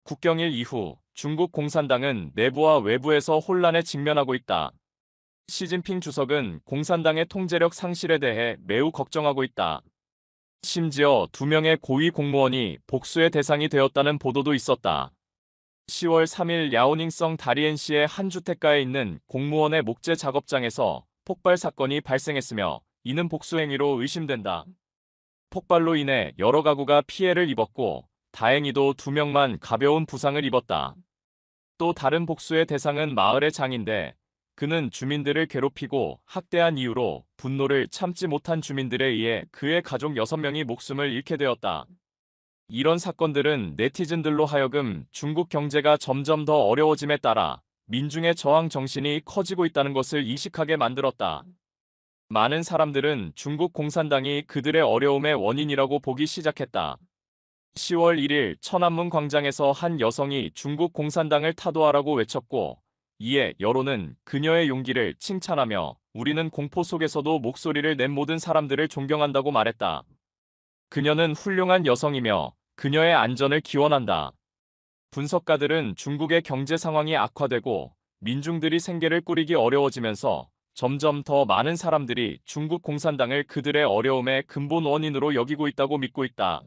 국경일 이후 중국 공산당은 내부와 외부에서 혼란에 직면하고 있다. 시진핑 주석은 공산당의 통제력 상실에 대해 매우 걱정하고 있다. 심지어 2명의 고위 공무원이 복수의 대상이 되었다는 보도도 있었다. 10월 3일 야오닝성 다리엔시의 한 주택가에 있는 공무원의 목재 작업장에서 폭발 사건이 발생했으며 이는 복수 행위로 의심된다. 폭발로 인해 여러 가구가 피해를 입었고 다행히도 2명만 가벼운 부상을 입었다. 또 다른 복수의 대상은 마을의 장인데 그는 주민들을 괴롭히고 학대한 이유로 분노를 참지 못한 주민들에 의해 그의 가족 6명이 목숨을 잃게 되었다. 이런 사건들은 네티즌들로 하여금 중국 경제가 점점 더 어려워짐에 따라 민중의 저항 정신이 커지고 있다는 것을 인식하게 만들었다. 많은 사람들은 중국 공산당이 그들의 어려움의 원인이라고 보기 시작했다. 10월 1일 천안문 광장에서 한 여성이 중국 공산당을 타도하라고 외쳤고 이에 여론은 그녀의 용기를 칭찬하며 우리는 공포 속에서도 목소리를 낸 모든 사람들을 존경한다고 말했다. 그녀는 훌륭한 여성이며 그녀의 안전을 기원한다. 분석가들은 중국의 경제 상황이 악화되고 민중들이 생계를 꾸리기 어려워지면서 점점 더 많은 사람들이 중국 공산당을 그들의 어려움의 근본 원인으로 여기고 있다고 믿고 있다.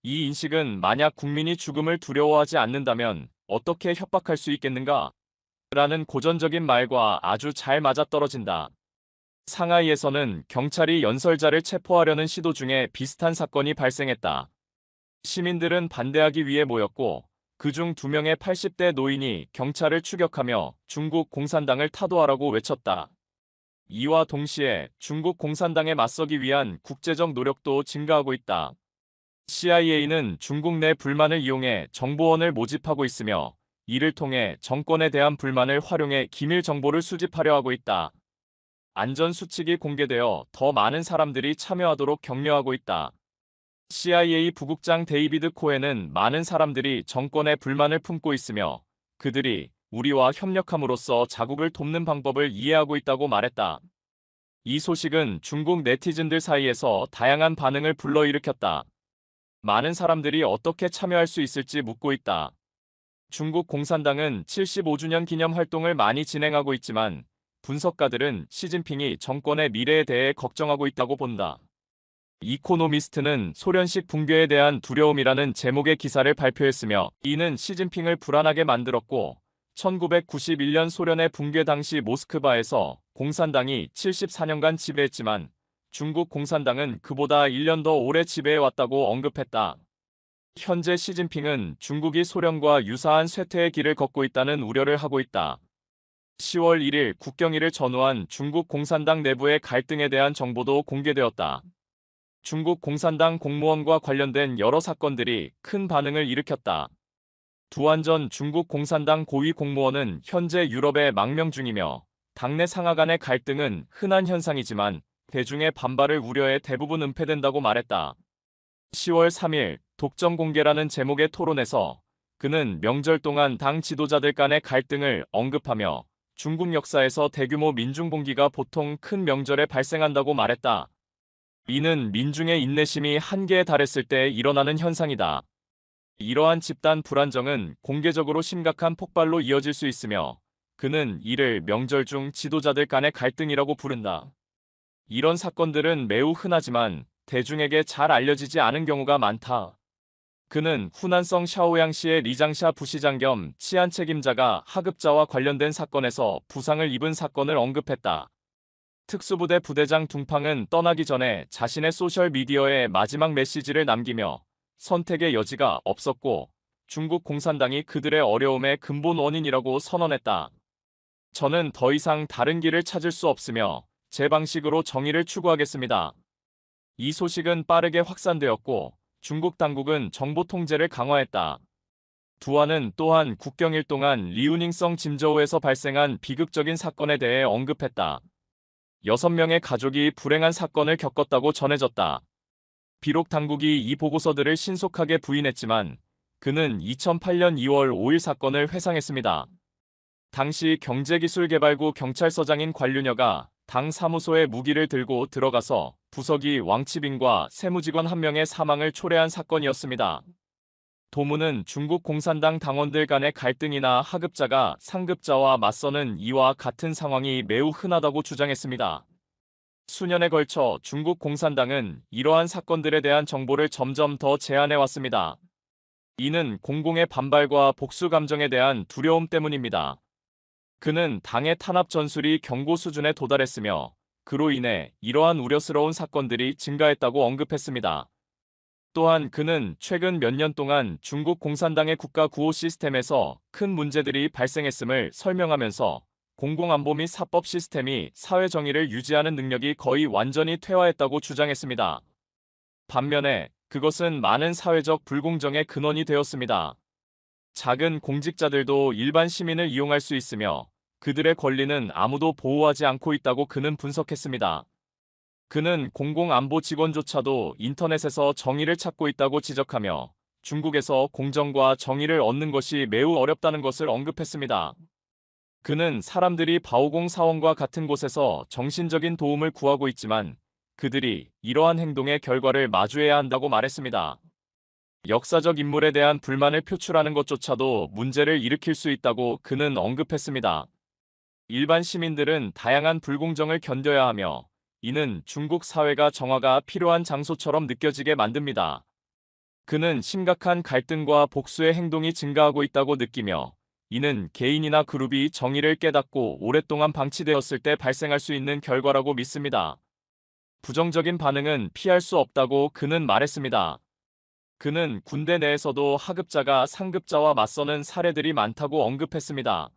이 인식은 만약 국민이 죽음을 두려워하지 않는다면 어떻게 협박할 수 있겠는가? 라는 고전적인 말과 아주 잘 맞아떨어진다. 상하이에서는 경찰이 연설자를 체포하려는 시도 중에 비슷한 사건이 발생했다. 시민들은 반대하기 위해 모였고 그중 2명의 80대 노인이 경찰을 추격하며 중국 공산당을 타도하라고 외쳤다. 이와 동시에 중국 공산당에 맞서기 위한 국제적 노력도 증가하고 있다. CIA는 중국 내 불만을 이용해 정보원을 모집하고 있으며 이를 통해 정권에 대한 불만을 활용해 기밀 정보를 수집하려 하고 있다. 안전 수칙이 공개되어 더 많은 사람들이 참여하도록 격려하고 있다. CIA 부국장 데이비드 코엔은 많은 사람들이 정권에 불만을 품고 있으며 그들이 우리와 협력함으로써 자국을 돕는 방법을 이해하고 있다고 말했다. 이 소식은 중국 네티즌들 사이에서 다양한 반응을 불러일으켰다. 많은 사람들이 어떻게 참여할 수 있을지 묻고 있다. 중국 공산당은 75주년 기념 활동을 많이 진행하고 있지만 분석가들은 시진핑이 정권의 미래에 대해 걱정하고 있다고 본다. 이코노미스트는 소련식 붕괴에 대한 두려움이라는 제목의 기사를 발표했으며 이는 시진핑을 불안하게 만들었고 1991년 소련의 붕괴 당시 모스크바에서 공산당이 74년간 지배했지만 중국 공산당은 그보다 1년 더 오래 지배해왔다고 언급했다. 현재 시진핑은 중국이 소련과 유사한 쇠퇴의 길을 걷고 있다는 우려를 하고 있다. 10월 1일 국경일을 전후한 중국 공산당 내부의 갈등에 대한 정보도 공개되었다. 중국 공산당 공무원과 관련된 여러 사건들이 큰 반응을 일으켰다. 두한 전 중국 공산당 고위 공무원은 현재 유럽에 망명 중이며 당내 상하 간의 갈등은 흔한 현상이지만 대중의 반발을 우려해 대부분 은폐된다고 말했다. 10월 3일 독점 공개라는 제목의 토론에서 그는 명절 동안 당 지도자들 간의 갈등을 언급하며 중국 역사에서 대규모 민중봉기가 보통 큰 명절에 발생한다고 말했다. 이는 민중의 인내심이 한계에 달했을 때 일어나는 현상이다. 이러한 집단 불안정은 공개적으로 심각한 폭발로 이어질 수 있으며 그는 이를 명절 중 지도자들 간의 갈등이라고 부른다. 이런 사건들은 매우 흔하지만 대중에게 잘 알려지지 않은 경우가 많다. 그는 후난성 샤오양시의 리장샤 부시장 겸 치안 책임자가 하급자와 관련된 사건에서 부상을 입은 사건을 언급했다. 특수부대 부대장 둥팡은 떠나기 전에 자신의 소셜미디어에 마지막 메시지를 남기며 선택의 여지가 없었고 중국 공산당이 그들의 어려움의 근본 원인이라고 선언했다. 저는 더 이상 다른 길을 찾을 수 없으며 제 방식으로 정의를 추구하겠습니다. 이 소식은 빠르게 확산되었고 중국 당국은 정보 통제를 강화했다. 두한은 또한 국경일 동안 리우닝성 짐저우에서 발생한 비극적인 사건에 대해 언급했다. 6명의 가족이 불행한 사건을 겪었다고 전해졌다. 비록 당국이 이 보고서들을 신속하게 부인했지만 그는 2008년 2월 5일 사건을 회상했습니다. 당시 경제기술개발부 경찰서장인 관류녀가 당 사무소에 무기를 들고 들어가서 부서기 왕치빈과 세무직원 1명의 사망을 초래한 사건이었습니다. 도문은 중국 공산당 당원들 간의 갈등이나 하급자가 상급자와 맞서는 이와 같은 상황이 매우 흔하다고 주장했습니다. 수년에 걸쳐 중국 공산당은 이러한 사건들에 대한 정보를 점점 더 제한해 왔습니다. 이는 공공의 반발과 복수 감정에 대한 두려움 때문입니다. 그는 당의 탄압 전술이 경고 수준에 도달했으며 그로 인해 이러한 우려스러운 사건들이 증가했다고 언급했습니다. 또한 그는 최근 몇 년 동안 중국 공산당의 국가 구호 시스템에서 큰 문제들이 발생했음을 설명하면서 공공안보 및 사법 시스템이 사회 정의를 유지하는 능력이 거의 완전히 퇴화했다고 주장했습니다. 반면에 그것은 많은 사회적 불공정의 근원이 되었습니다. 작은 공직자들도 일반 시민을 이용할 수 있으며 그들의 권리는 아무도 보호하지 않고 있다고 그는 분석했습니다. 그는 공공안보 직원조차도 인터넷에서 정의를 찾고 있다고 지적하며 중국에서 공정과 정의를 얻는 것이 매우 어렵다는 것을 언급했습니다. 그는 사람들이 바오공 사원과 같은 곳에서 정신적인 도움을 구하고 있지만 그들이 이러한 행동의 결과를 마주해야 한다고 말했습니다. 역사적 인물에 대한 불만을 표출하는 것조차도 문제를 일으킬 수 있다고 그는 언급했습니다. 일반 시민들은 다양한 불공정을 견뎌야 하며 이는 중국 사회가 정화가 필요한 장소처럼 느껴지게 만듭니다. 그는 심각한 갈등과 복수의 행동이 증가하고 있다고 느끼며 이는 개인이나 그룹이 정의를 깨닫고 오랫동안 방치되었을 때 발생할 수 있는 결과라고 믿습니다. 부정적인 반응은 피할 수 없다고 그는 말했습니다. 그는 군대 내에서도 하급자가 상급자와 맞서는 사례들이 많다고 언급했습니다.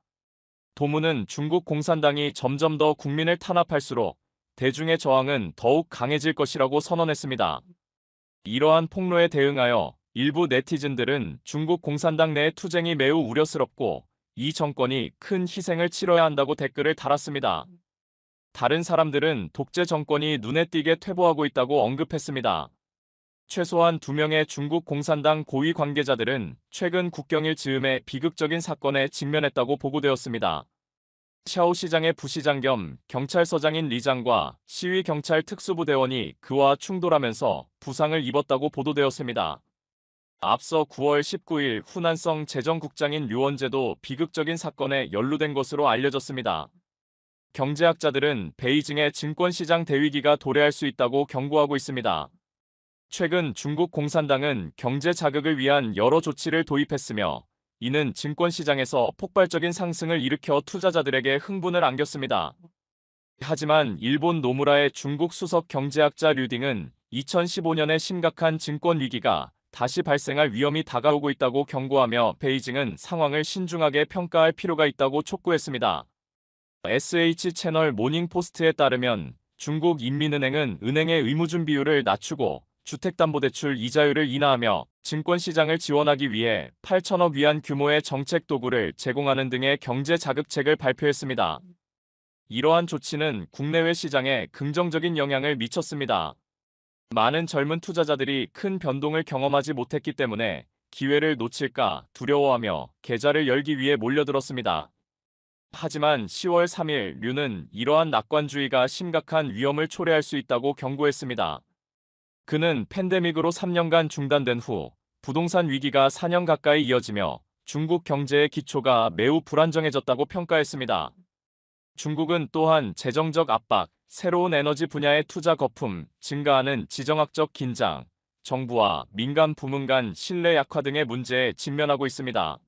도문은 중국 공산당이 점점 더 국민을 탄압할수록 대중의 저항은 더욱 강해질 것이라고 선언했습니다. 이러한 폭로에 대응하여 일부 네티즌들은 중국 공산당 내 투쟁이 매우 우려스럽고 이 정권이 큰 희생을 치러야 한다고 댓글을 달았습니다. 다른 사람들은 독재 정권이 눈에 띄게 퇴보하고 있다고 언급했습니다. 최소한 2명의 중국 공산당 고위 관계자들은 최근 국경일 즈음에 비극적인 사건에 직면했다고 보고되었습니다. 샤오시장의 부시장 겸 경찰서장인 리장과 시위경찰 특수부대원이 그와 충돌하면서 부상을 입었다고 보도되었습니다. 앞서 9월 19일 후난성 재정국장인 류원재도 비극적인 사건에 연루된 것으로 알려졌습니다. 경제학자들은 베이징의 증권시장 대위기가 도래할 수 있다고 경고하고 있습니다. 최근 중국 공산당은 경제 자극을 위한 여러 조치를 도입했으며 이는 증권시장에서 폭발적인 상승을 일으켜 투자자들에게 흥분을 안겼습니다. 하지만 일본 노무라의 중국 수석 경제학자 류딩은 2015년에 심각한 증권 위기가 다시 발생할 위험이 다가오고 있다고 경고하며 베이징은 상황을 신중하게 평가할 필요가 있다고 촉구했습니다. SH 채널 모닝포스트에 따르면 중국 인민은행은 은행의 의무준 비율을 낮추고 주택담보대출 이자율을 인하하며 증권시장을 지원하기 위해 8천억 위안 규모의 정책 도구를 제공하는 등의 경제 자극책을 발표했습니다. 이러한 조치는 국내외 시장에 긍정적인 영향을 미쳤습니다. 많은 젊은 투자자들이 큰 변동을 경험하지 못했기 때문에 기회를 놓칠까 두려워하며 계좌를 열기 위해 몰려들었습니다. 하지만 10월 3일 류는 이러한 낙관주의가 심각한 위험을 초래할 수 있다고 경고했습니다. 그는 팬데믹으로 3년간 중단된 후 부동산 위기가 4년 가까이 이어지며 중국 경제의 기초가 매우 불안정해졌다고 평가했습니다. 중국은 또한 재정적 압박, 새로운 에너지 분야의 투자 거품, 증가하는 지정학적 긴장, 정부와 민간 부문 간 신뢰 약화 등의 문제에 직면하고 있습니다.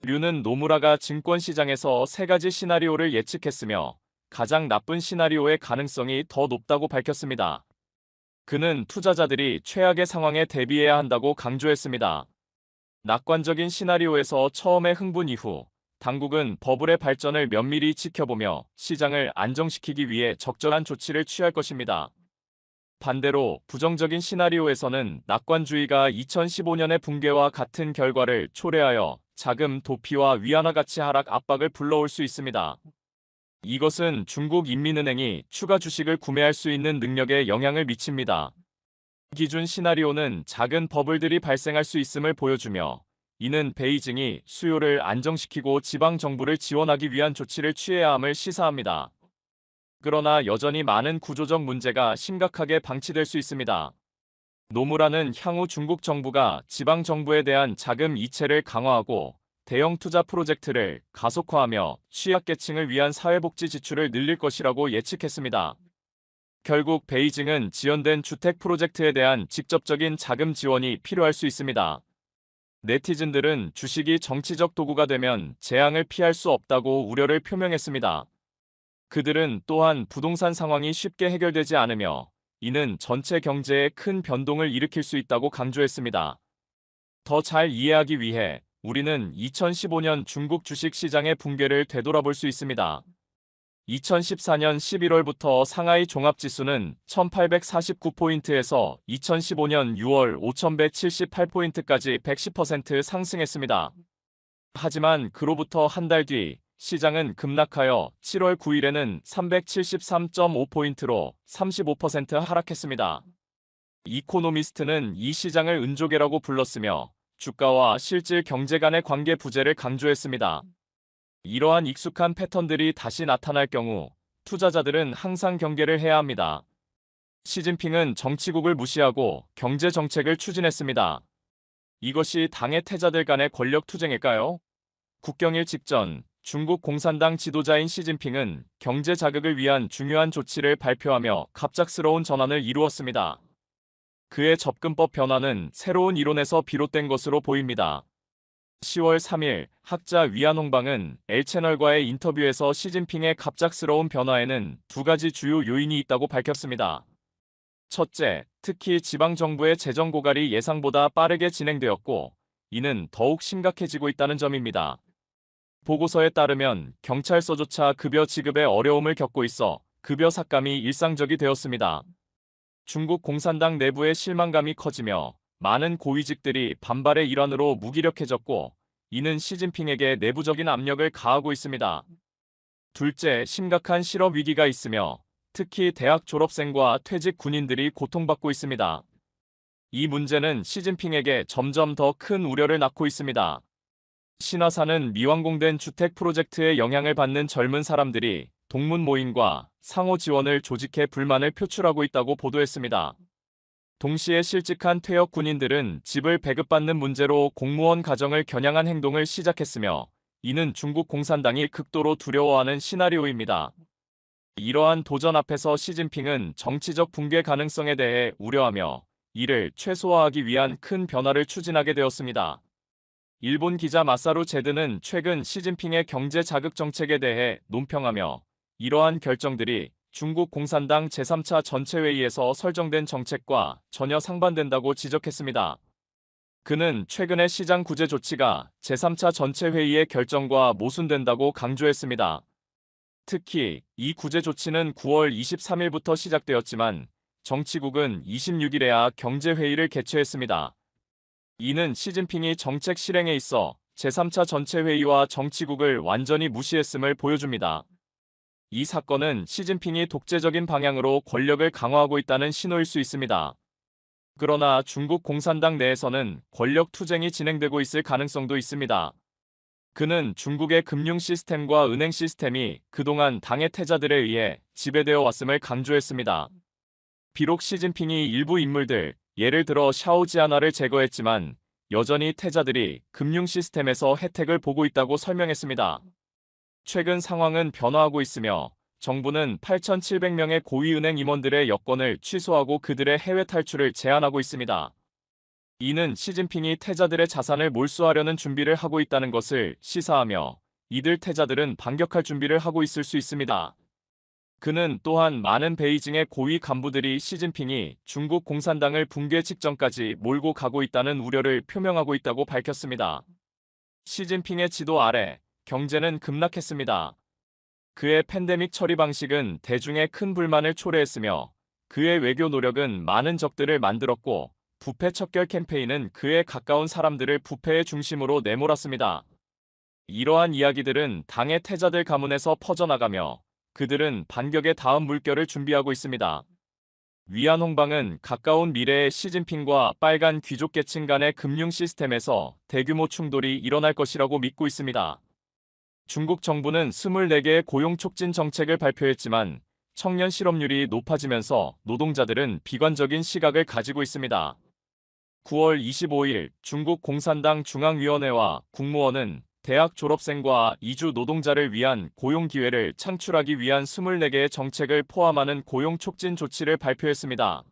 류는 노무라가 증권시장에서 3가지 시나리오를 예측했으며 가장 나쁜 시나리오의 가능성이 더 높다고 밝혔습니다. 그는 투자자들이 최악의 상황에 대비해야 한다고 강조했습니다. 낙관적인 시나리오에서 처음의 흥분 이후 당국은 버블의 발전을 면밀히 지켜보며 시장을 안정시키기 위해 적절한 조치를 취할 것입니다. 반대로 부정적인 시나리오에서는 낙관주의가 2015년의 붕괴와 같은 결과를 초래하여 자금 도피와 위안화 가치 하락 압박을 불러올 수 있습니다. 이것은 중국 인민은행이 추가 주식을 구매할 수 있는 능력에 영향을 미칩니다. 기준 시나리오는 작은 버블들이 발생할 수 있음을 보여주며 이는 베이징이 수요를 안정시키고 지방 정부를 지원하기 위한 조치를 취해야 함을 시사합니다. 그러나 여전히 많은 구조적 문제가 심각하게 방치될 수 있습니다. 노무라는 향후 중국 정부가 지방 정부에 대한 자금 이체를 강화하고 대형 투자 프로젝트를 가속화하며 취약계층을 위한 사회복지 지출을 늘릴 것이라고 예측했습니다. 결국 베이징은 지연된 주택 프로젝트에 대한 직접적인 자금 지원이 필요할 수 있습니다. 네티즌들은 주식이 정치적 도구가 되면 재앙을 피할 수 없다고 우려를 표명했습니다. 그들은 또한 부동산 상황이 쉽게 해결되지 않으며 이는 전체 경제에 큰 변동을 일으킬 수 있다고 강조했습니다. 더 잘 이해하기 위해 우리는 2015년 중국 주식 시장의 붕괴를 되돌아볼 수 있습니다. 2014년 11월부터 상하이 종합지수는 1849포인트에서 2015년 6월 5178포인트까지 110% 상승했습니다. 하지만 그로부터 한 달 뒤 시장은 급락하여 7월 9일에는 373.5포인트로 35% 하락했습니다. 이코노미스트는 이 시장을 은조개라고 불렀으며 주가와 실질 경제 간의 관계 부재를 강조했습니다. 이러한 익숙한 패턴들이 다시 나타날 경우 투자자들은 항상 경계를 해야 합니다. 시진핑은 정치국을 무시하고 경제 정책을 추진했습니다. 이것이 당의 태자들 간의 권력 투쟁일까요? 국경일 직전 중국 공산당 지도자인 시진핑은 경제 자극을 위한 중요한 조치를 발표하며 갑작스러운 전환을 이루었습니다. 그의 접근법 변화는 새로운 이론에서 비롯된 것으로 보입니다. 10월 3일 학자 위안홍방은 L채널과의 인터뷰에서 시진핑의 갑작스러운 변화에는 두 가지 주요 요인이 있다고 밝혔습니다. 첫째, 특히 지방정부의 재정 고갈이 예상보다 빠르게 진행되었고 이는 더욱 심각해지고 있다는 점입니다. 보고서에 따르면 경찰서조차 급여 지급에 어려움을 겪고 있어 급여 삭감이 일상적이 되었습니다. 중국 공산당 내부의 실망감이 커지며 많은 고위직들이 반발의 일환으로 무기력해졌고 이는 시진핑에게 내부적인 압력을 가하고 있습니다. 둘째, 심각한 실업 위기가 있으며 특히 대학 졸업생과 퇴직 군인들이 고통받고 있습니다. 이 문제는 시진핑에게 점점 더 큰 우려를 낳고 있습니다. 신화사는 미완공된 주택 프로젝트에 영향을 받는 젊은 사람들이 동문 모임과 상호 지원을 조직해 불만을 표출하고 있다고 보도했습니다. 동시에 실직한 퇴역 군인들은 집을 배급받는 문제로 공무원 가정을 겨냥한 행동을 시작했으며 이는 중국 공산당이 극도로 두려워하는 시나리오입니다. 이러한 도전 앞에서 시진핑은 정치적 붕괴 가능성에 대해 우려하며 이를 최소화하기 위한 큰 변화를 추진하게 되었습니다. 일본 기자 마사루 제드는 최근 시진핑의 경제 자극 정책에 대해 논평하며 이러한 결정들이 중국 공산당 제3차 전체회의에서 설정된 정책과 전혀 상반된다고 지적했습니다. 그는 최근의 시장 구제 조치가 제3차 전체회의의 결정과 모순된다고 강조했습니다. 특히 이 구제 조치는 9월 23일부터 시작되었지만 정치국은 26일에야 경제회의를 개최했습니다. 이는 시진핑이 정책 실행에 있어 제3차 전체회의와 정치국을 완전히 무시했음을 보여줍니다. 이 사건은 시진핑이 독재적인 방향으로 권력을 강화하고 있다는 신호일 수 있습니다. 그러나 중국 공산당 내에서는 권력 투쟁이 진행되고 있을 가능성도 있습니다. 그는 중국의 금융 시스템과 은행 시스템이 그동안 당의 태자들에 의해 지배되어 왔음을 강조했습니다. 비록 시진핑이 일부 인물들, 예를 들어 샤오지아나를 제거했지만 여전히 태자들이 금융 시스템에서 혜택을 보고 있다고 설명했습니다. 최근 상황은 변화하고 있으며 정부는 8,700명의 고위은행 임원들의 여권을 취소하고 그들의 해외 탈출을 제한하고 있습니다. 이는 시진핑이 태자들의 자산을 몰수하려는 준비를 하고 있다는 것을 시사하며 이들 태자들은 반격할 준비를 하고 있을 수 있습니다. 그는 또한 많은 베이징의 고위 간부들이 시진핑이 중국 공산당을 붕괴 직전까지 몰고 가고 있다는 우려를 표명하고 있다고 밝혔습니다. 시진핑의 지도 아래 경제는 급락했습니다. 그의 팬데믹 처리 방식은 대중의 큰 불만을 초래했으며 그의 외교 노력은 많은 적들을 만들었고 부패 척결 캠페인은 그에 가까운 사람들을 부패의 중심으로 내몰았습니다. 이러한 이야기들은 당의 태자들 가문에서 퍼져나가며 그들은 반격의 다음 물결을 준비하고 있습니다. 위안홍방은 가까운 미래의 시진핑과 빨간 귀족계층 간의 금융 시스템에서 대규모 충돌이 일어날 것이라고 믿고 있습니다. 중국 정부는 24개의 고용 촉진 정책을 발표했지만 청년 실업률이 높아지면서 노동자들은 비관적인 시각을 가지고 있습니다. 9월 25일 중국 공산당 중앙위원회와 국무원은 대학 졸업생과 이주 노동자를 위한 고용 기회를 창출하기 위한 24개의 정책을 포함하는 고용 촉진 조치를 발표했습니다.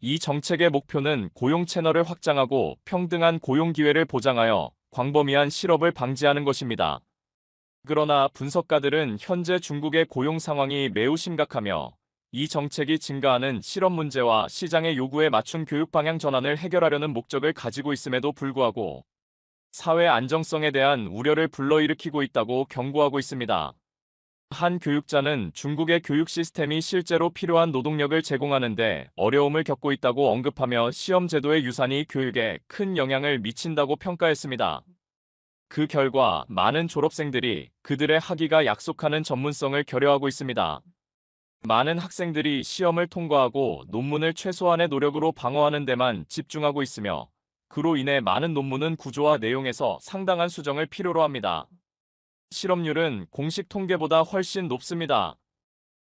이 정책의 목표는 고용 채널을 확장하고 평등한 고용 기회를 보장하여 광범위한 실업을 방지하는 것입니다. 그러나 분석가들은 현재 중국의 고용 상황이 매우 심각하며 이 정책이 증가하는 실업 문제와 시장의 요구에 맞춘 교육 방향 전환을 해결하려는 목적을 가지고 있음에도 불구하고 사회 안정성에 대한 우려를 불러일으키고 있다고 경고하고 있습니다. 한 교육자는 중국의 교육 시스템이 실제로 필요한 노동력을 제공하는 데 어려움을 겪고 있다고 언급하며 시험 제도의 유산이 교육에 큰 영향을 미친다고 평가했습니다. 그 결과 많은 졸업생들이 그들의 학위가 약속하는 전문성을 결여하고 있습니다. 많은 학생들이 시험을 통과하고 논문을 최소한의 노력으로 방어하는 데만 집중하고 있으며 그로 인해 많은 논문은 구조와 내용에서 상당한 수정을 필요로 합니다. 실업률은 공식 통계보다 훨씬 높습니다.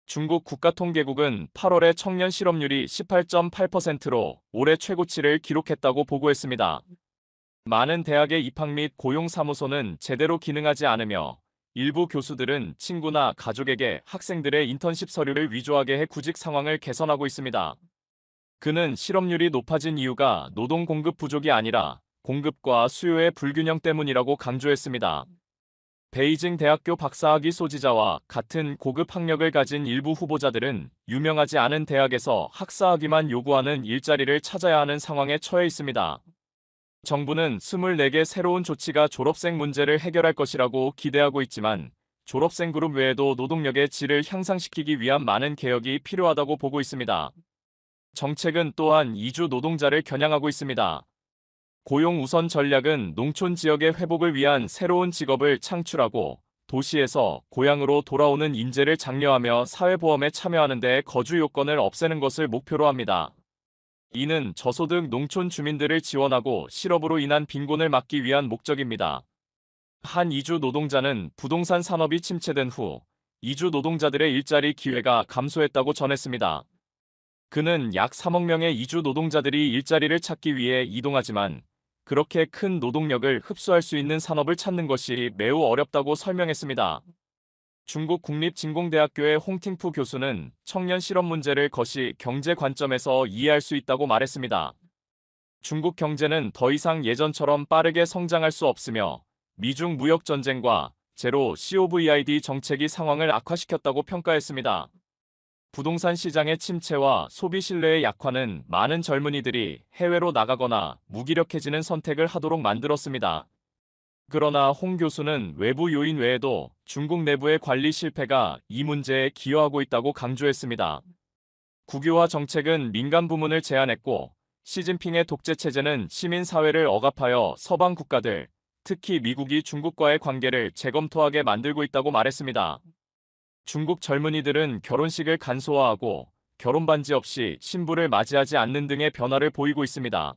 중국 국가통계국은 8월에 청년 실업률이 18.8%로 올해 최고치를 기록했다고 보고했습니다. 많은 대학의 입학 및 고용사무소는 제대로 기능하지 않으며 일부 교수들은 친구나 가족에게 학생들의 인턴십 서류를 위조하게 해 구직 상황을 개선하고 있습니다. 그는 실업률이 높아진 이유가 노동 공급 부족이 아니라 공급과 수요의 불균형 때문이라고 강조했습니다. 베이징 대학교 박사학위 소지자와 같은 고급 학력을 가진 일부 후보자들은 유명하지 않은 대학에서 학사학위만 요구하는 일자리를 찾아야 하는 상황에 처해 있습니다. 정부는 24개 새로운 조치가 졸업생 문제를 해결할 것이라고 기대하고 있지만 졸업생 그룹 외에도 노동력의 질을 향상시키기 위한 많은 개혁이 필요하다고 보고 있습니다. 정책은 또한 이주 노동자를 겨냥하고 있습니다. 고용 우선 전략은 농촌 지역의 회복을 위한 새로운 직업을 창출하고 도시에서 고향으로 돌아오는 인재를 장려하며 사회보험에 참여하는 데 거주 요건을 없애는 것을 목표로 합니다. 이는 저소득 농촌 주민들을 지원하고 실업으로 인한 빈곤을 막기 위한 목적입니다. 한 이주 노동자는 부동산 산업이 침체된 후 이주 노동자들의 일자리 기회가 감소했다고 전했습니다. 그는 약 3억 명의 이주 노동자들이 일자리를 찾기 위해 이동하지만 그렇게 큰 노동력을 흡수할 수 있는 산업을 찾는 것이 매우 어렵다고 설명했습니다. 중국 국립진공대학교의 홍팅푸 교수는 청년 실업 문제를 거시 경제 관점에서 이해할 수 있다고 말했습니다. 중국 경제는 더 이상 예전처럼 빠르게 성장할 수 없으며 미중 무역 전쟁과 제로 COVID 정책이 상황을 악화시켰다고 평가했습니다. 부동산 시장의 침체와 소비 신뢰의 약화는 많은 젊은이들이 해외로 나가거나 무기력해지는 선택을 하도록 만들었습니다. 그러나 홍 교수는 외부 요인 외에도 중국 내부의 관리 실패가 이 문제에 기여하고 있다고 강조했습니다. 국유화 정책은 민간 부문을 제한했고 시진핑의 독재 체제는 시민사회를 억압하여 서방 국가들, 특히 미국이 중국과의 관계를 재검토하게 만들고 있다고 말했습니다. 중국 젊은이들은 결혼식을 간소화하고 결혼 반지 없이 신부를 맞이하지 않는 등의 변화를 보이고 있습니다.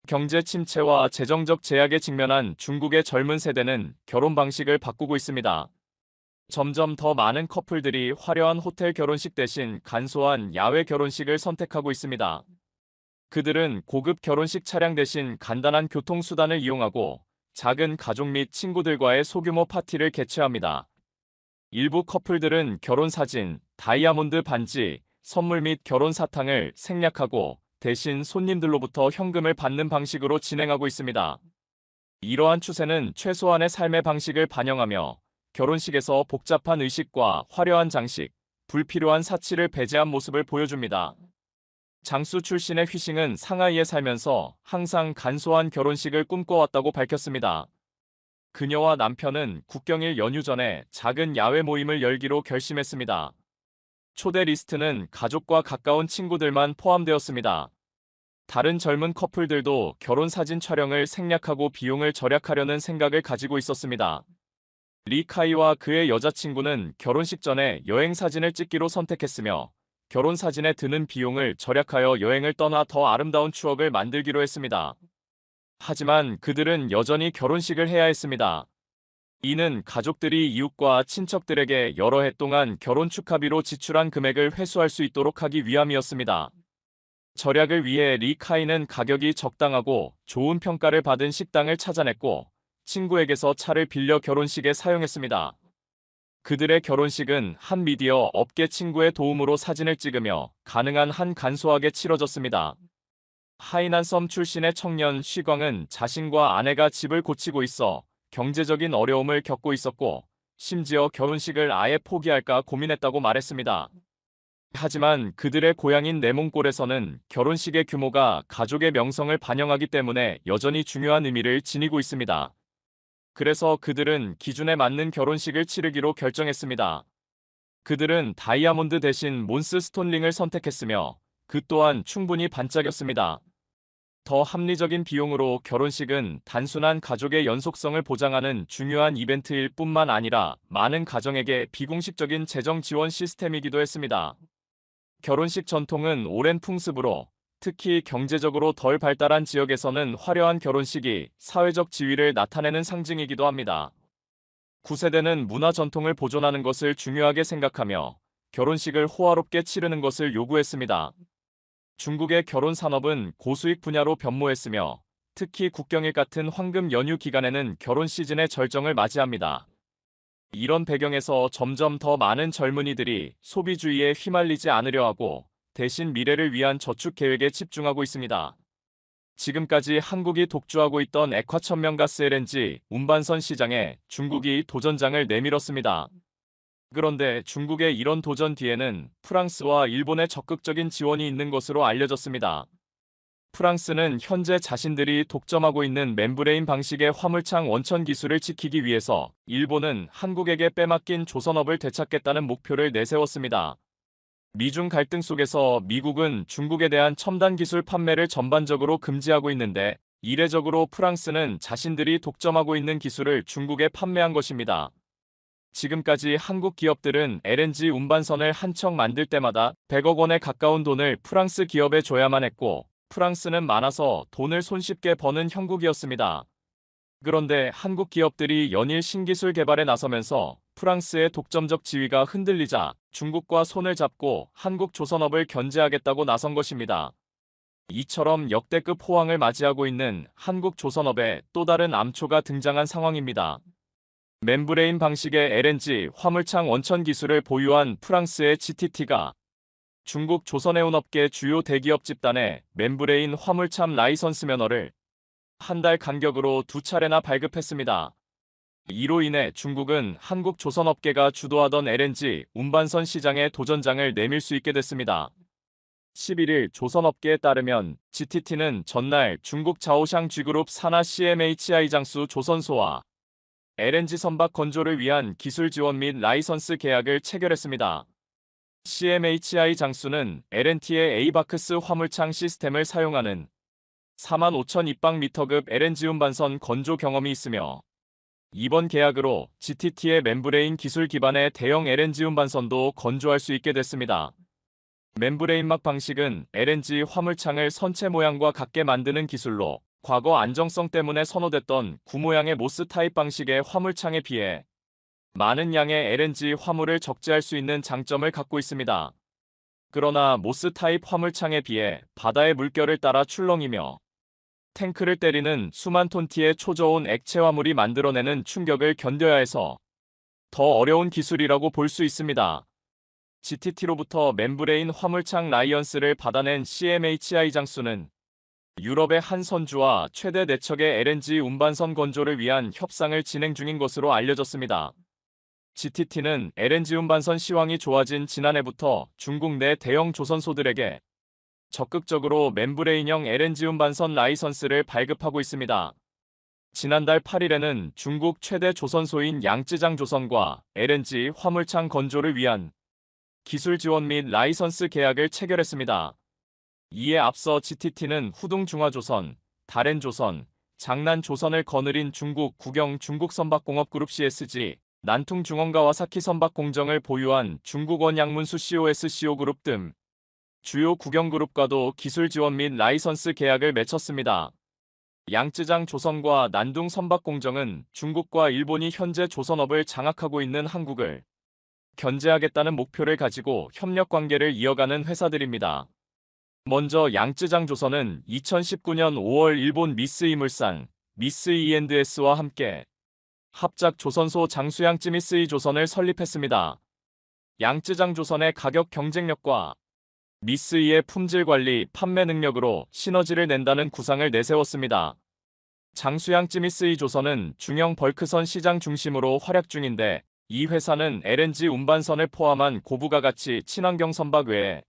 경제 침체와 재정적 제약에 직면한 중국의 젊은 세대는 결혼 방식을 바꾸고 있습니다. 점점 더 많은 커플들이 화려한 호텔 결혼식 대신 간소한 야외 결혼식을 선택하고 있습니다. 그들은 고급 결혼식 차량 대신 간단한 교통수단을 이용하고 작은 가족 및 친구들과의 소규모 파티를 개최합니다. 일부 커플들은 결혼 사진, 다이아몬드 반지, 선물 및 결혼 사탕을 생략하고 대신 손님들로부터 현금을 받는 방식으로 진행하고 있습니다. 이러한 추세는 최소한의 삶의 방식을 반영하며 결혼식에서 복잡한 의식과 화려한 장식, 불필요한 사치를 배제한 모습을 보여줍니다. 장수 출신의 휘싱은 상하이에 살면서 항상 간소한 결혼식을 꿈꿔왔다고 밝혔습니다. 그녀와 남편은 국경일 연휴 전에 작은 야외 모임을 열기로 결심했습니다. 초대 리스트는 가족과 가까운 친구들만 포함되었습니다. 다른 젊은 커플들도 결혼 사진 촬영을 생략하고 비용을 절약하려는 생각을 가지고 있었습니다. 리 카이와 그의 여자친구는 결혼식 전에 여행 사진을 찍기로 선택했으며 결혼 사진에 드는 비용을 절약하여 여행을 떠나 더 아름다운 추억을 만들기로 했습니다. 하지만 그들은 여전히 결혼식을 해야 했습니다. 이는 가족들이 이웃과 친척들에게 여러 해 동안 결혼 축하비로 지출한 금액을 회수할 수 있도록 하기 위함이었습니다. 절약을 위해 리 카이는 가격이 적당하고 좋은 평가를 받은 식당을 찾아냈고 친구에게서 차를 빌려 결혼식에 사용했습니다. 그들의 결혼식은 한 미디어 업계 친구의 도움으로 사진을 찍으며 가능한 한 간소하게 치러졌습니다. 하이난 섬 출신의 청년 쉬광은 자신과 아내가 집을 고치고 있어 경제적인 어려움을 겪고 있었고 심지어 결혼식을 아예 포기할까 고민했다고 말했습니다. 하지만 그들의 고향인 내몽골에서는 결혼식의 규모가 가족의 명성을 반영하기 때문에 여전히 중요한 의미를 지니고 있습니다. 그래서 그들은 기준에 맞는 결혼식을 치르기로 결정했습니다. 그들은 다이아몬드 대신 몬스 스톤링을 선택했으며 그 또한 충분히 반짝였습니다. 더 합리적인 비용으로 결혼식은 단순한 가족의 연속성을 보장하는 중요한 이벤트일 뿐만 아니라 많은 가정에게 비공식적인 재정 지원 시스템이기도 했습니다. 결혼식 전통은 오랜 풍습으로 특히 경제적으로 덜 발달한 지역에서는 화려한 결혼식이 사회적 지위를 나타내는 상징이기도 합니다. 9세대는 문화 전통을 보존하는 것을 중요하게 생각하며 결혼식을 호화롭게 치르는 것을 요구했습니다. 중국의 결혼 산업은 고수익 분야로 변모했으며 특히 국경일 같은 황금 연휴 기간에는 결혼 시즌의 절정을 맞이합니다. 이런 배경에서 점점 더 많은 젊은이들이 소비주의에 휘말리지 않으려 하고 대신 미래를 위한 저축 계획에 집중하고 있습니다. 지금까지 한국이 독주하고 있던 액화천연가스 LNG 운반선 시장에 중국이 도전장을 내밀었습니다. 그런데 중국의 이런 도전 뒤에는 프랑스와 일본의 적극적인 지원이 있는 것으로 알려졌습니다. 프랑스는 현재 자신들이 독점하고 있는 멤브레인 방식의 화물창 원천 기술을 지키기 위해서 일본은 한국에게 빼앗긴 조선업을 되찾겠다는 목표를 내세웠습니다. 미중 갈등 속에서 미국은 중국에 대한 첨단 기술 판매를 전반적으로 금지하고 있는데 이례적으로 프랑스는 자신들이 독점하고 있는 기술을 중국에 판매한 것입니다. 지금까지 한국 기업들은 LNG 운반선을 한 척 만들 때마다 100억 원에 가까운 돈을 프랑스 기업에 줘야만 했고 프랑스는 많아서 돈을 손쉽게 버는 형국이었습니다. 그런데 한국 기업들이 연일 신기술 개발에 나서면서 프랑스의 독점적 지위가 흔들리자 중국과 손을 잡고 한국 조선업을 견제하겠다고 나선 것입니다. 이처럼 역대급 호황을 맞이하고 있는 한국 조선업에 또 다른 암초가 등장한 상황입니다. 멤브레인 방식의 LNG 화물창 원천 기술을 보유한 프랑스의 GTT가 중국 조선해운업계 주요 대기업 집단에 멤브레인 화물참 라이선스 면허를 한 달 간격으로 2차례나 발급했습니다. 이로 인해 중국은 한국 조선업계가 주도하던 LNG 운반선 시장에 도전장을 내밀 수 있게 됐습니다. 11일 조선업계에 따르면 GTT는 전날 중국 자오샹 G그룹 산하 CMHI 장수 조선소와 LNG 선박 건조를 위한 기술 지원 및 라이선스 계약을 체결했습니다. CMHI 장수는 L&T의 에이바크스 화물창 시스템을 사용하는 45,000 입방미터급 LNG 운반선 건조 경험이 있으며 이번 계약으로 GTT의 멤브레인 기술 기반의 대형 LNG 운반선도 건조할 수 있게 됐습니다. 멤브레인막 방식은 LNG 화물창을 선체 모양과 같게 만드는 기술로 과거 안정성 때문에 선호됐던 구모양의 모스 타입 방식의 화물창에 비해 많은 양의 LNG 화물을 적재할 수 있는 장점을 갖고 있습니다. 그러나 모스 타입 화물창에 비해 바다의 물결을 따라 출렁이며 탱크를 때리는 수만 톤티의 초저온 액체 화물이 만들어내는 충격을 견뎌야 해서 더 어려운 기술이라고 볼 수 있습니다. GTT로부터 멤브레인 화물창 라이언스를 받아낸 CMHI 장수는 유럽의 한 선주와 최대 내척의 LNG 운반선 건조를 위한 협상을 진행 중인 것으로 알려졌습니다. GTT는 LNG 운반선 시황이 좋아진 지난해부터 중국 내 대형 조선소들에게 적극적으로 멤브레인형 LNG 운반선 라이선스를 발급하고 있습니다. 지난달 8일에는 중국 최대 조선소인 양쯔장 조선과 LNG 화물창 건조를 위한 기술 지원 및 라이선스 계약을 체결했습니다. 이에 앞서 GTT는 후둥중화조선, 다렌조선, 장난조선을 거느린 중국 국영 중국선박공업그룹 CSG, 난퉁중원가와사키 선박공정을 보유한 중국원 양문수 COSCO 그룹 등 주요 국영그룹과도 기술 지원 및 라이선스 계약을 맺혔습니다. 양쯔장 조선과 난둥 선박공정은 중국과 일본이 현재 조선업을 장악하고 있는 한국을 견제하겠다는 목표를 가지고 협력 관계를 이어가는 회사들입니다. 먼저 양쯔장 조선은 2019년 5월 일본 미쓰이물산, 미쓰이&S와 함께 합작 조선소 장수양 쯔미쓰이 조선을 설립했습니다. 양쯔장 조선의 가격 경쟁력과 미쓰이의 품질 관리, 판매 능력으로 시너지를 낸다는 구상을 내세웠습니다. 장수양 쯔미쓰이 조선은 중형 벌크선 시장 중심으로 활약 중인데 이 회사는 LNG 운반선을 포함한 고부가 가치 친환경 선박 외에